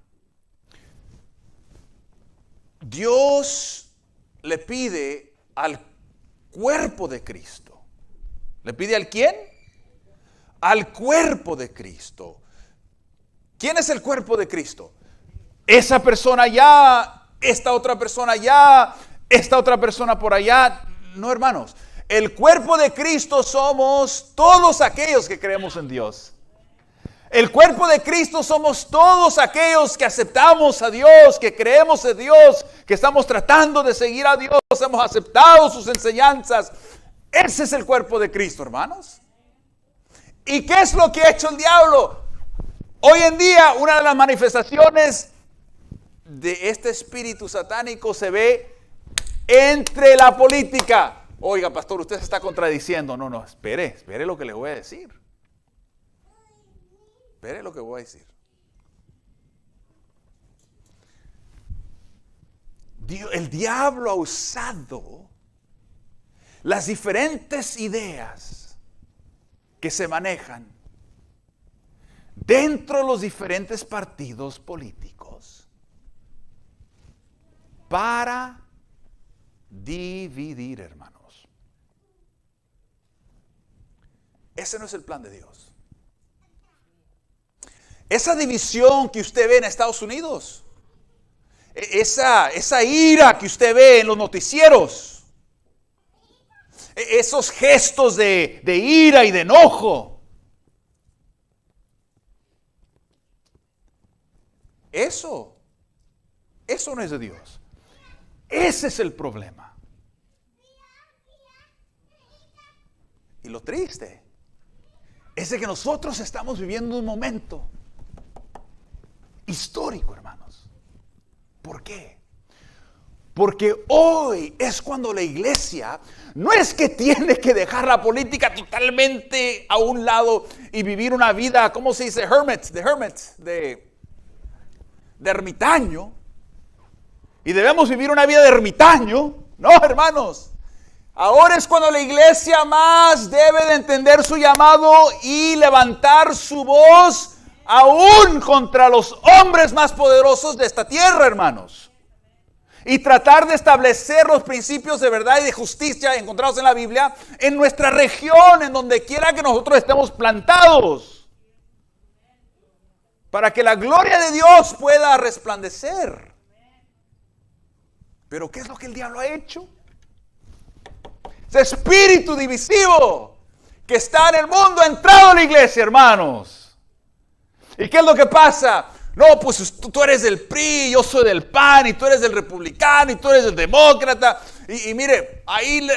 Dios le pide al cuerpo de Cristo. ¿Le pide al quién? Al cuerpo de Cristo. ¿Quién es el cuerpo de Cristo? Esa persona allá, esta otra persona allá, esta otra persona por allá. No, hermanos. El cuerpo de Cristo somos todos aquellos que creemos en Dios. El cuerpo de Cristo somos todos aquellos que aceptamos a Dios, que creemos en Dios, que estamos tratando de seguir a Dios, hemos aceptado sus enseñanzas. Ese es el cuerpo de Cristo, hermanos. ¿Y qué es lo que ha hecho el diablo? Hoy en día, una de las manifestaciones de este espíritu satánico se ve entre la política. Oiga, pastor, usted se está contradiciendo. No, espere lo que le voy a decir. Espere lo que voy a decir. El diablo ha usado las diferentes ideas que se manejan dentro de los diferentes partidos políticos para dividir, hermanos. Ese no es el plan de Dios. Esa división que usted ve en Estados Unidos, esa ira que usted ve en los noticieros, esos gestos de ira y de enojo, eso no es de Dios. Ese es el problema. Y lo triste es de que nosotros estamos viviendo un momento histórico, hermanos. ¿Por qué? Porque hoy es cuando la iglesia no es que tiene que dejar la política totalmente a un lado y vivir una vida, ¿cómo se dice? De ermitaño. Y debemos vivir una vida de ermitaño. No, hermanos. Ahora es cuando la iglesia más debe de entender su llamado y levantar su voz aún contra los hombres más poderosos de esta tierra, hermanos. Y tratar de establecer los principios de verdad y de justicia encontrados en la Biblia en nuestra región, en donde quiera que nosotros estemos plantados, para que la gloria de Dios pueda resplandecer. Pero ¿qué es lo que el diablo ha hecho? Ese espíritu divisivo que está en el mundo ha entrado a la iglesia, hermanos. ¿Y qué es lo que pasa? No, pues tú eres del PRI, yo soy del PAN, y tú eres del republicano, y tú eres del demócrata. Y mire, ahí.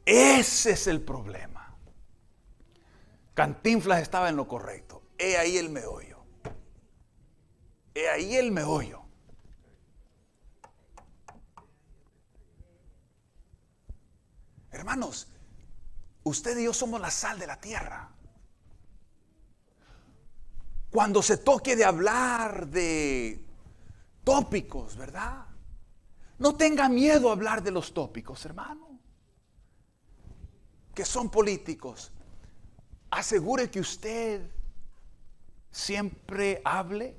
Ese es el problema. Cantinflas estaba en lo correcto. He ahí el meollo. He ahí el meollo. Hermanos, usted y yo somos la sal de la tierra. Cuando se toque de hablar de tópicos, ¿verdad? No tenga miedo a hablar de los tópicos, hermano, que son políticos. Asegure que usted siempre hable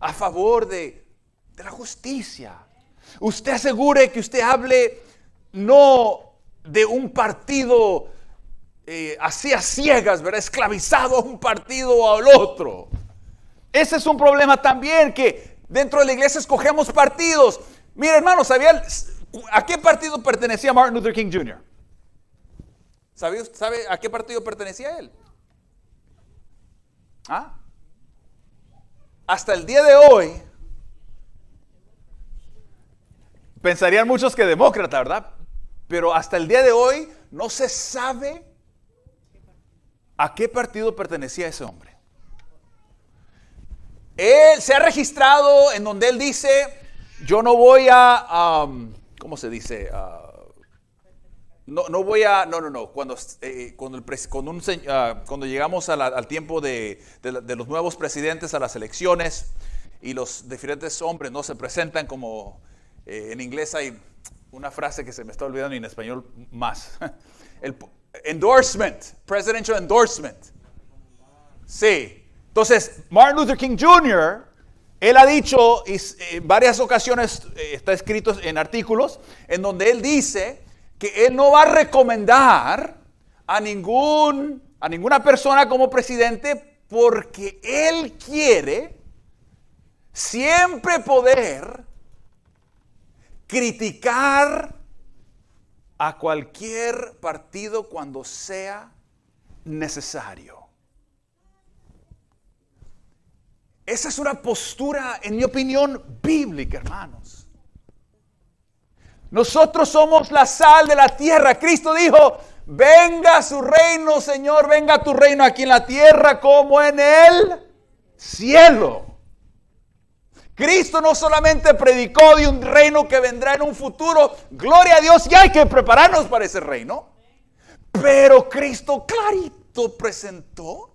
a favor de la justicia. Usted asegure que usted hable no de un partido así a ciegas, ¿verdad? Esclavizado a un partido o al otro. Ese es un problema también, que dentro de la iglesia escogemos partidos. Mira, hermano, ¿sabía a qué partido pertenecía Martin Luther King Jr.? ¿Sabe a qué partido pertenecía él? ¿Ah? Hasta el día de hoy, pensarían muchos que demócrata, ¿verdad? Pero hasta el día de hoy no se sabe a qué partido pertenecía ese hombre. Él se ha registrado en donde él dice, yo no voy a, ¿cómo se dice? No cuando llegamos al tiempo de los nuevos presidentes, a las elecciones, y los diferentes hombres no se presentan como en inglés hay una frase que se me está olvidando y en español más. El endorsement, presidential endorsement. Sí. Entonces, Martin Luther King Jr., él ha dicho en varias ocasiones, está escrito en artículos, en donde él dice que él no va a recomendar a ninguna persona como presidente, porque él quiere siempre poder criticar a cualquier partido cuando sea necesario. Esa es una postura, en mi opinión, bíblica, hermanos. Nosotros somos la sal de la tierra. Cristo dijo, venga su reino, Señor, venga tu reino aquí en la tierra como en el cielo. Cristo no solamente predicó de un reino que vendrá en un futuro, gloria a Dios, y hay que prepararnos para ese reino. Pero Cristo clarito presentó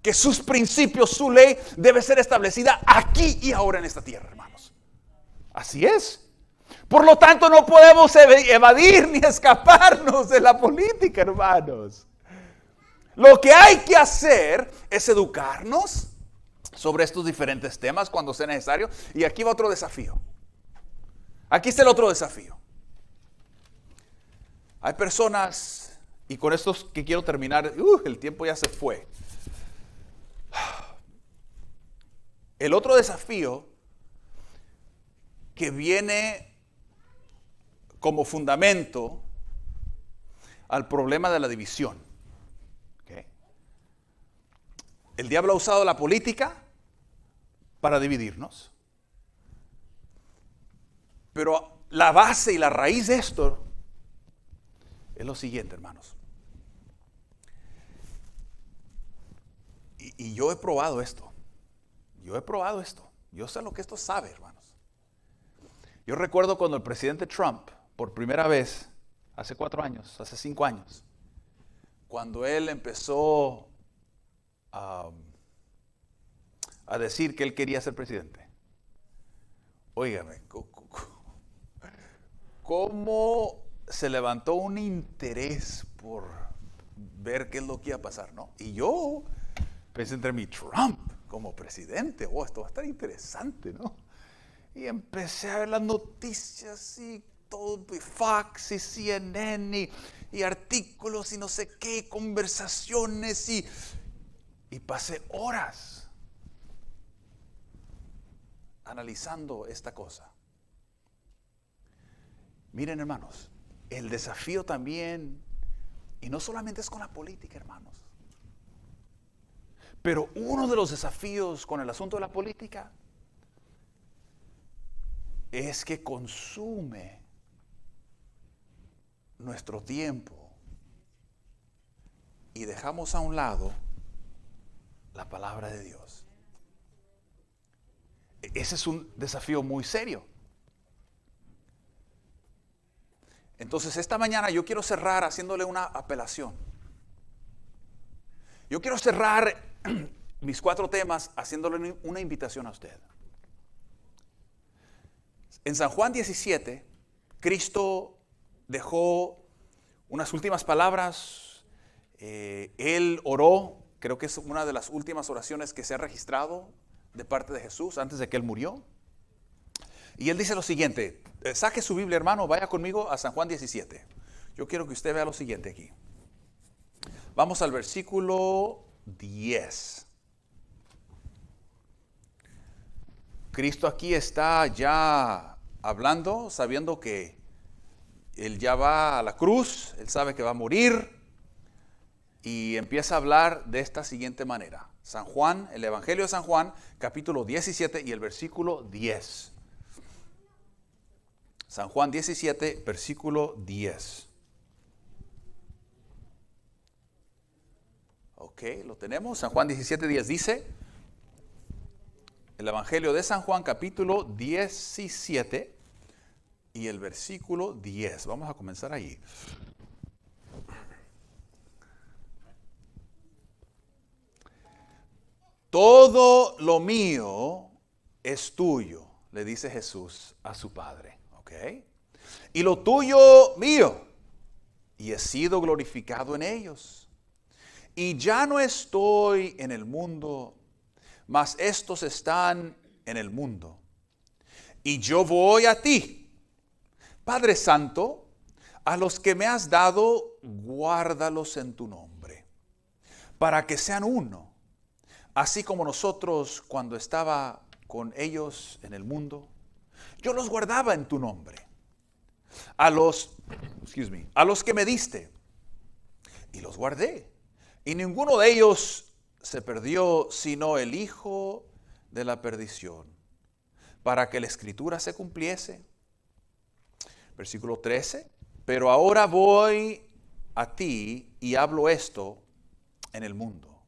que sus principios, su ley, debe ser establecida aquí y ahora en esta tierra, hermanos. Así es. Por lo tanto, no podemos evadir ni escaparnos de la política, hermanos. Lo que hay que hacer es educarnos sobre estos diferentes temas cuando sea necesario. Y aquí va otro desafío. Aquí está el otro desafío. Hay personas, y con esto que quiero terminar, el tiempo ya se fue. El otro desafío que viene como fundamento al problema de la división. ¿Okay? El diablo ha usado la política para dividirnos. Pero la base y la raíz de esto es lo siguiente, hermanos. Y yo he probado esto. Yo sé lo que esto sabe, hermanos. Yo recuerdo cuando el presidente Trump, por primera vez, hace 4 años, hace 5 años, cuando él empezó a decir que él quería ser presidente. Óigame, ¿cómo se levantó un interés por ver qué es lo que iba a pasar, ¿no? Y yo pensé entre mí, Trump como presidente, esto va a estar interesante, ¿no? Y empecé a ver las noticias y todo, y Fox y CNN y artículos y no sé qué, conversaciones y pasé horas analizando esta cosa. Miren, hermanos, el desafío también, y no solamente es con la política, hermanos, pero uno de los desafíos con el asunto de la política es que consume nuestro tiempo y dejamos a un lado la palabra de Dios. Ese es un desafío muy serio. Entonces, esta mañana yo quiero cerrar haciéndole una apelación. Yo quiero cerrar mis 4 temas haciéndole una invitación a usted. En San Juan 17, Cristo dejó unas últimas palabras. Él oró, creo que es una de las últimas oraciones que se ha registrado de parte de Jesús antes de que Él murió. Y Él dice lo siguiente, saque su Biblia, hermano, vaya conmigo a San Juan 17. Yo quiero que usted vea lo siguiente aquí. Vamos al versículo 10. Cristo aquí está ya hablando, sabiendo que Él ya va a la cruz, Él sabe que va a morir, y empieza a hablar de esta siguiente manera. San Juan, el Evangelio de San Juan, capítulo 17 y el versículo 10. San Juan 17, versículo 10. Ok, lo tenemos. San Juan 17, 10 dice, el Evangelio de San Juan, capítulo 17 y el versículo 10. Vamos a comenzar ahí. Todo lo mío es tuyo, le dice Jesús a su Padre. ¿Ok? Y lo tuyo mío, y he sido glorificado en ellos. Y ya no estoy en el mundo, mas estos están en el mundo. Y yo voy a ti, Padre Santo, a los que me has dado, guárdalos en tu nombre, para que sean uno, así como nosotros cuando estaba con ellos en el mundo, yo los guardaba en tu nombre. A los que me diste, y los guardé. Y ninguno de ellos se perdió, sino el hijo de la perdición, para que la escritura se cumpliese. Versículo 13. Pero ahora voy a ti y hablo esto en el mundo,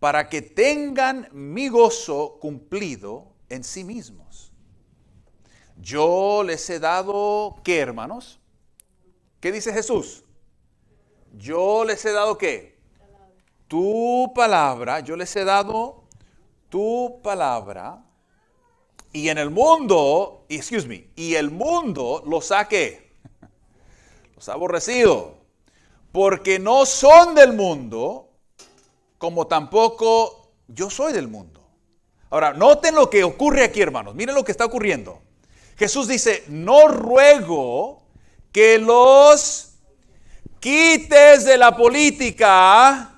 para que tengan mi gozo cumplido en sí mismos. Yo les he dado, ¿qué, hermanos? ¿Qué dice Jesús? Yo les he dado, ¿qué? Tu palabra. Yo les he dado tu palabra. Y en el mundo, y el mundo los ha, ¿qué? Los ha aborrecido. Porque no son del mundo, como tampoco yo soy del mundo. Ahora, noten lo que ocurre aquí, hermanos. Miren lo que está ocurriendo. Jesús dice, no ruego que los quites de la política.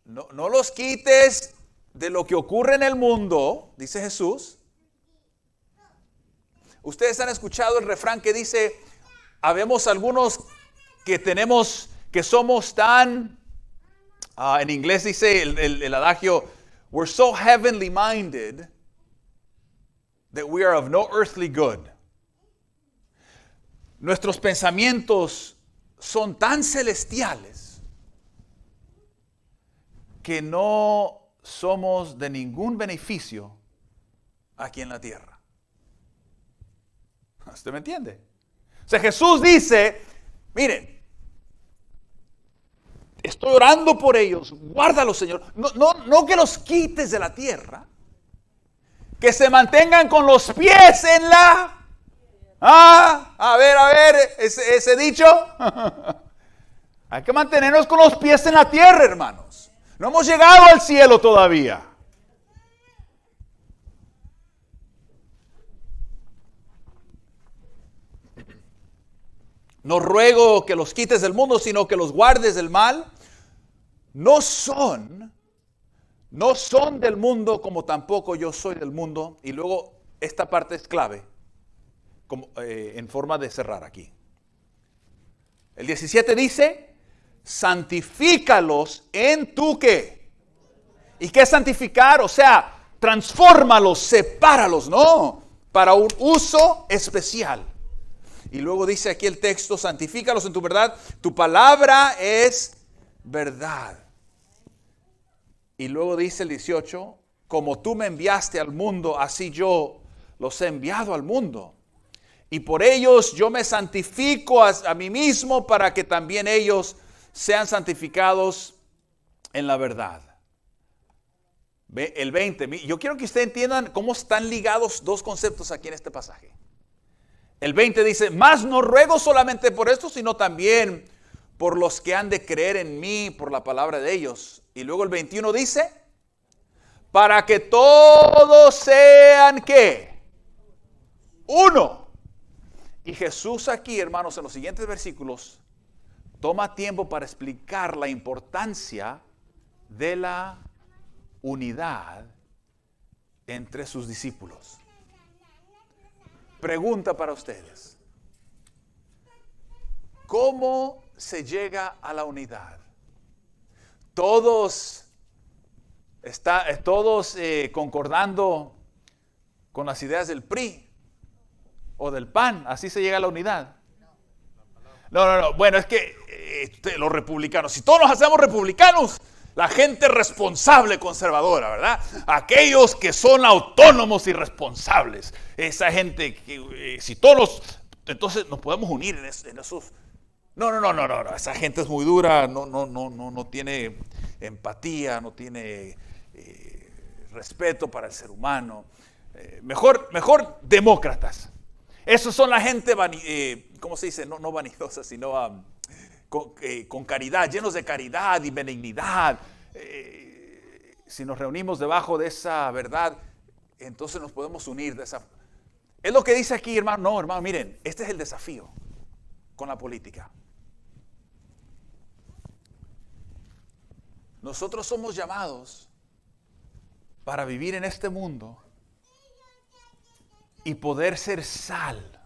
No los quites de lo que ocurre en el mundo, dice Jesús. Ustedes han escuchado el refrán que dice, habemos algunos que somos tan, en inglés dice el adagio, we're so heavenly minded that we are of no earthly good. Nuestros pensamientos son tan celestiales que no somos de ningún beneficio aquí en la tierra. ¿Usted me entiende? O sea, Jesús dice, miren, estoy orando por ellos, guárdalos, Señor. No que los quites de la tierra, que se mantengan con los pies en la... a ver, ese dicho. Hay que mantenernos con los pies en la tierra, hermanos. No hemos llegado al cielo todavía. No ruego que los quites del mundo, sino que los guardes del mal. No son del mundo, como tampoco yo soy del mundo. Y luego esta parte es clave, como, en forma de cerrar aquí. El 17 dice, santifícalos en tu ¿qué? ¿Y qué es santificar? O sea, transfórmalos, sepáralos, ¿no? Para un uso especial. Y luego dice aquí el texto, santifícalos en tu verdad, tu palabra es verdad. Y luego dice el 18, como tú me enviaste al mundo, así yo los he enviado al mundo. Y por ellos yo me santifico a mí mismo para que también ellos sean santificados en la verdad. El 20, yo quiero que ustedes entiendan cómo están ligados dos conceptos aquí en este pasaje. El 20 dice, mas no ruego solamente por esto, sino también por los que han de creer en mí por la palabra de ellos. Y luego el 21 dice, para que todos sean ¿qué? Uno. Y Jesús aquí, hermanos, en los siguientes versículos, toma tiempo para explicar la importancia de la unidad entre sus discípulos. Pregunta para ustedes. ¿Cómo se llega a la unidad? Todos concordando con las ideas del PRI o del PAN, así se llega a la unidad. No. Bueno, es que los republicanos, si todos nos hacemos republicanos, la gente responsable conservadora, ¿verdad? Aquellos que son autónomos y responsables. Esa gente que si todos entonces nos podemos unir en esos. No. Esa gente es muy dura, no tiene empatía, no tiene respeto para el ser humano. Mejor demócratas. Esos son la gente, ¿cómo se dice? No vanidosa, sino con caridad, llenos de caridad y benignidad. Si nos reunimos debajo de esa verdad, entonces nos podemos unir de esa. Es lo que dice aquí, hermano. No, hermano, miren, este es el desafío con la política. Nosotros somos llamados para vivir en este mundo y poder ser sal.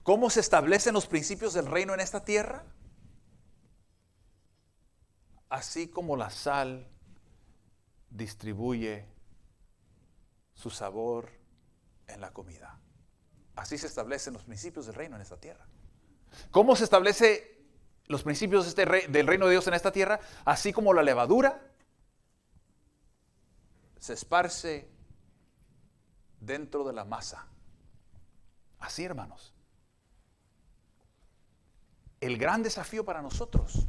¿Cómo se establecen los principios del reino en esta tierra? Así como la sal distribuye su sabor en la comida. Así se establecen los principios del reino en esta tierra. ¿Cómo se establece los principios del reino de Dios en esta tierra? Así como la levadura se esparce dentro de la masa. Así, hermanos. El gran desafío para nosotros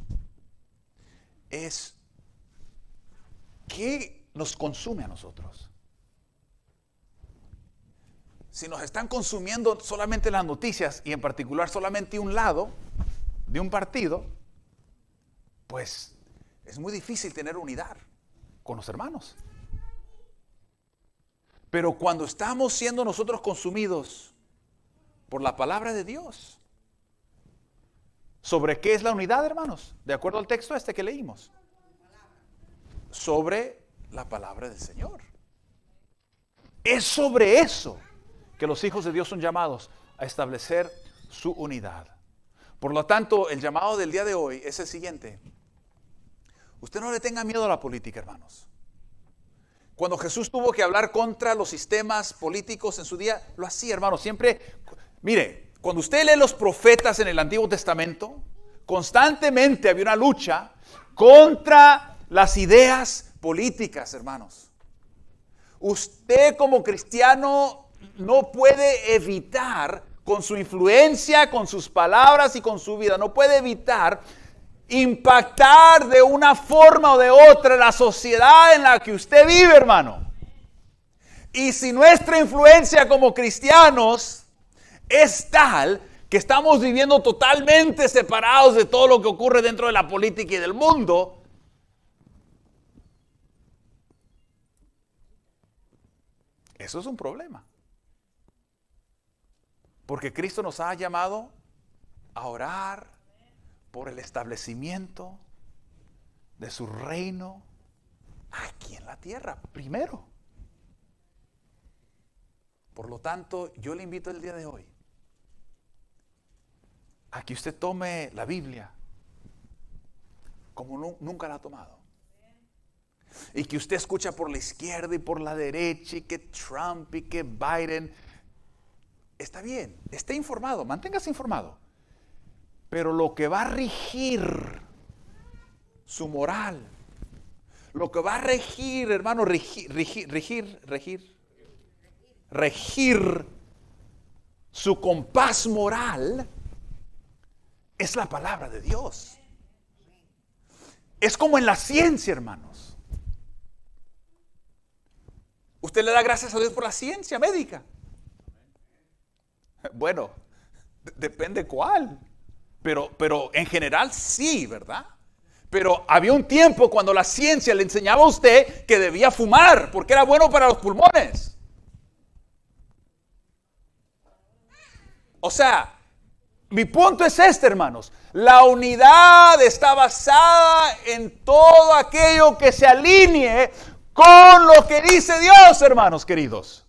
es ¿qué nos consume a nosotros? Si nos están consumiendo solamente las noticias y en particular solamente un lado de un partido, pues es muy difícil tener unidad con los hermanos. Pero cuando estamos siendo nosotros consumidos por la palabra de Dios, ¿sobre qué es la unidad, hermanos? De acuerdo al texto que leímos. Sobre la palabra del Señor. Es sobre eso que los hijos de Dios son llamados a establecer su unidad. Por lo tanto, el llamado del día de hoy es el siguiente. Usted no le tenga miedo a la política, hermanos. Cuando Jesús tuvo que hablar contra los sistemas políticos en su día, lo hacía, hermanos. Siempre, mire, cuando usted lee los profetas en el Antiguo Testamento, constantemente había una lucha contra las ideas políticas, hermanos. Usted como cristiano no puede evitar, con su influencia, con sus palabras y con su vida, no puede evitar impactar de una forma o de otra la sociedad en la que usted vive, hermano. Y si nuestra influencia como cristianos es tal que estamos viviendo totalmente separados de todo lo que ocurre dentro de la política y del mundo, eso es un problema. Porque Cristo nos ha llamado a orar por el establecimiento de su reino aquí en la tierra, primero. Por lo tanto, yo le invito el día de hoy a que usted tome la Biblia como nunca la ha tomado. Y que usted escucha por la izquierda y por la derecha y que Trump y que Biden. Está bien, esté informado, manténgase informado. Pero lo que va a regir su moral, lo que va a regir, hermano, regir su compás moral es la palabra de Dios. Es como en la ciencia, hermanos. Usted le da gracias a Dios por la ciencia médica. Bueno, depende cuál. Pero en general sí, ¿verdad? Pero había un tiempo cuando la ciencia le enseñaba a usted que debía fumar porque era bueno para los pulmones. O sea, mi punto es este, hermanos. La unidad está basada en todo aquello que se alinee con lo que dice Dios, hermanos queridos.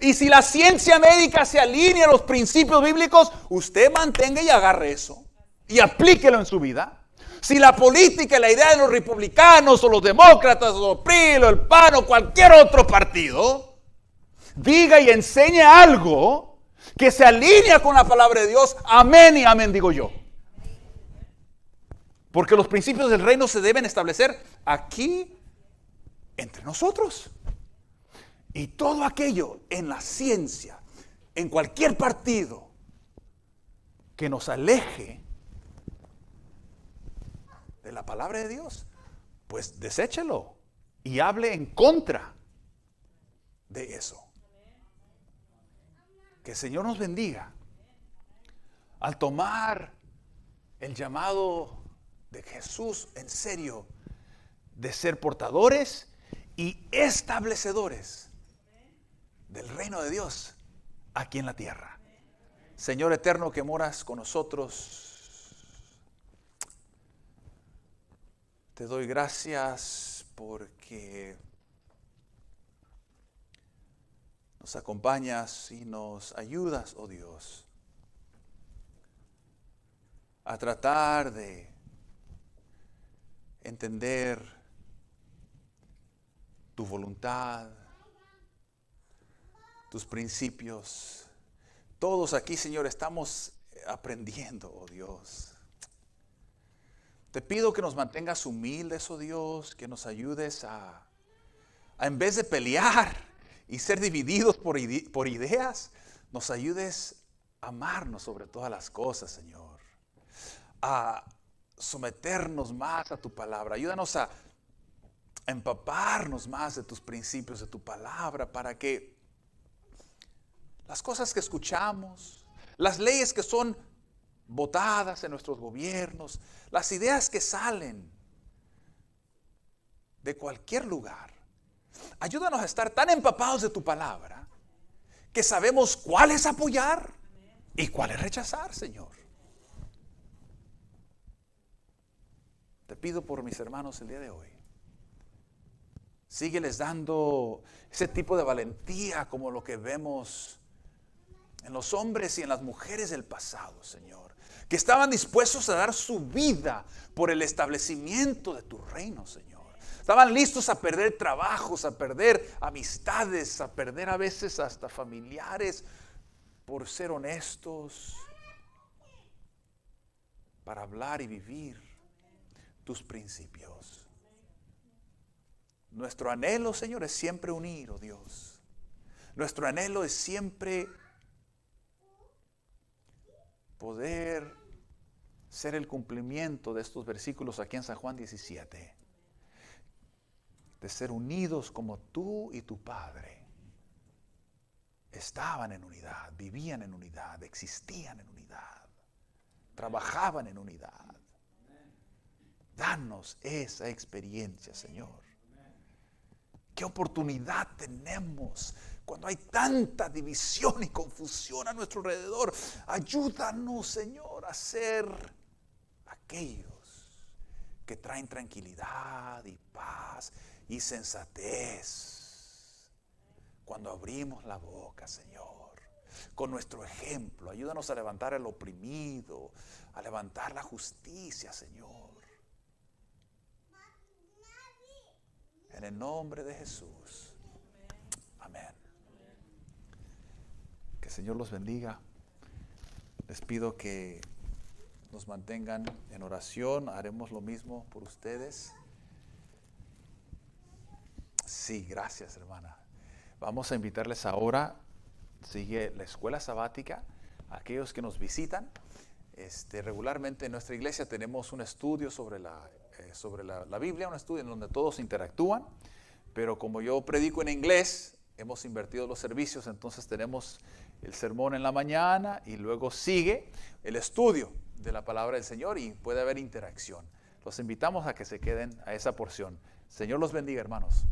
Y si la ciencia médica se alinea a los principios bíblicos, usted mantenga y agarre eso y aplíquelo en su vida. Si la política, la idea de los republicanos o los demócratas o el PRI o el PAN o cualquier otro partido diga y enseñe algo que se alinea con la palabra de Dios, amén y amén digo yo. Porque los principios del reino se deben establecer aquí entre nosotros. Y todo aquello en la ciencia, en cualquier partido que nos aleje de la palabra de Dios, pues deséchelo y hable en contra de eso. Que el Señor nos bendiga al tomar el llamado de Jesús en serio, de ser portadores y establecedores del reino de Dios aquí en la tierra. Señor eterno que moras con nosotros, te doy gracias porque nos acompañas y nos ayudas, oh Dios, a tratar de entender tu voluntad, tus principios. Todos aquí, Señor, estamos aprendiendo, oh Dios. Te pido que nos mantengas humildes, oh Dios, que nos ayudes a en vez de pelear y ser divididos por ideas, nos ayudes a amarnos sobre todas las cosas, Señor. A someternos más a tu palabra. Ayúdanos a empaparnos más de tus principios, de tu palabra, para que las cosas que escuchamos, las leyes que son votadas en nuestros gobiernos, las ideas que salen de cualquier lugar, ayúdanos a estar tan empapados de tu palabra que sabemos cuál es apoyar y cuál es rechazar, Señor. Te pido por mis hermanos el día de hoy. Sígueles dando ese tipo de valentía como lo que vemos en los hombres y en las mujeres del pasado, Señor, que estaban dispuestos a dar su vida por el establecimiento de tu reino, Señor. Estaban listos a perder trabajos, a perder amistades, a perder a veces hasta familiares por ser honestos, para hablar y vivir tus principios. Nuestro anhelo, Señor, es siempre unir, oh Dios. Nuestro anhelo es siempre poder ser el cumplimiento de estos versículos aquí en San Juan 17. De ser unidos como tú y tu Padre estaban en unidad, vivían en unidad, existían en unidad, trabajaban en unidad. Danos esa experiencia, Señor. ¿Qué oportunidad tenemos cuando hay tanta división y confusión a nuestro alrededor? Ayúdanos, Señor, a ser aquellos que traen tranquilidad y paz y sensatez cuando abrimos la boca, Señor, con nuestro ejemplo. Ayúdanos a levantar al oprimido, a levantar la justicia, Señor. En el nombre de Jesús. Amén. Que el Señor los bendiga. Les pido que nos mantengan en oración. Haremos lo mismo por ustedes. Sí, gracias, hermana. Vamos a invitarles ahora. Sigue la escuela sabática. Aquellos que nos visitan. Regularmente en nuestra iglesia tenemos un estudio sobre la Biblia, un estudio en donde todos interactúan, pero como yo predico en inglés, hemos invertido los servicios, entonces tenemos el sermón en la mañana y luego sigue el estudio de la palabra del Señor y puede haber interacción. Los invitamos a que se queden a esa porción. Señor los bendiga, hermanos.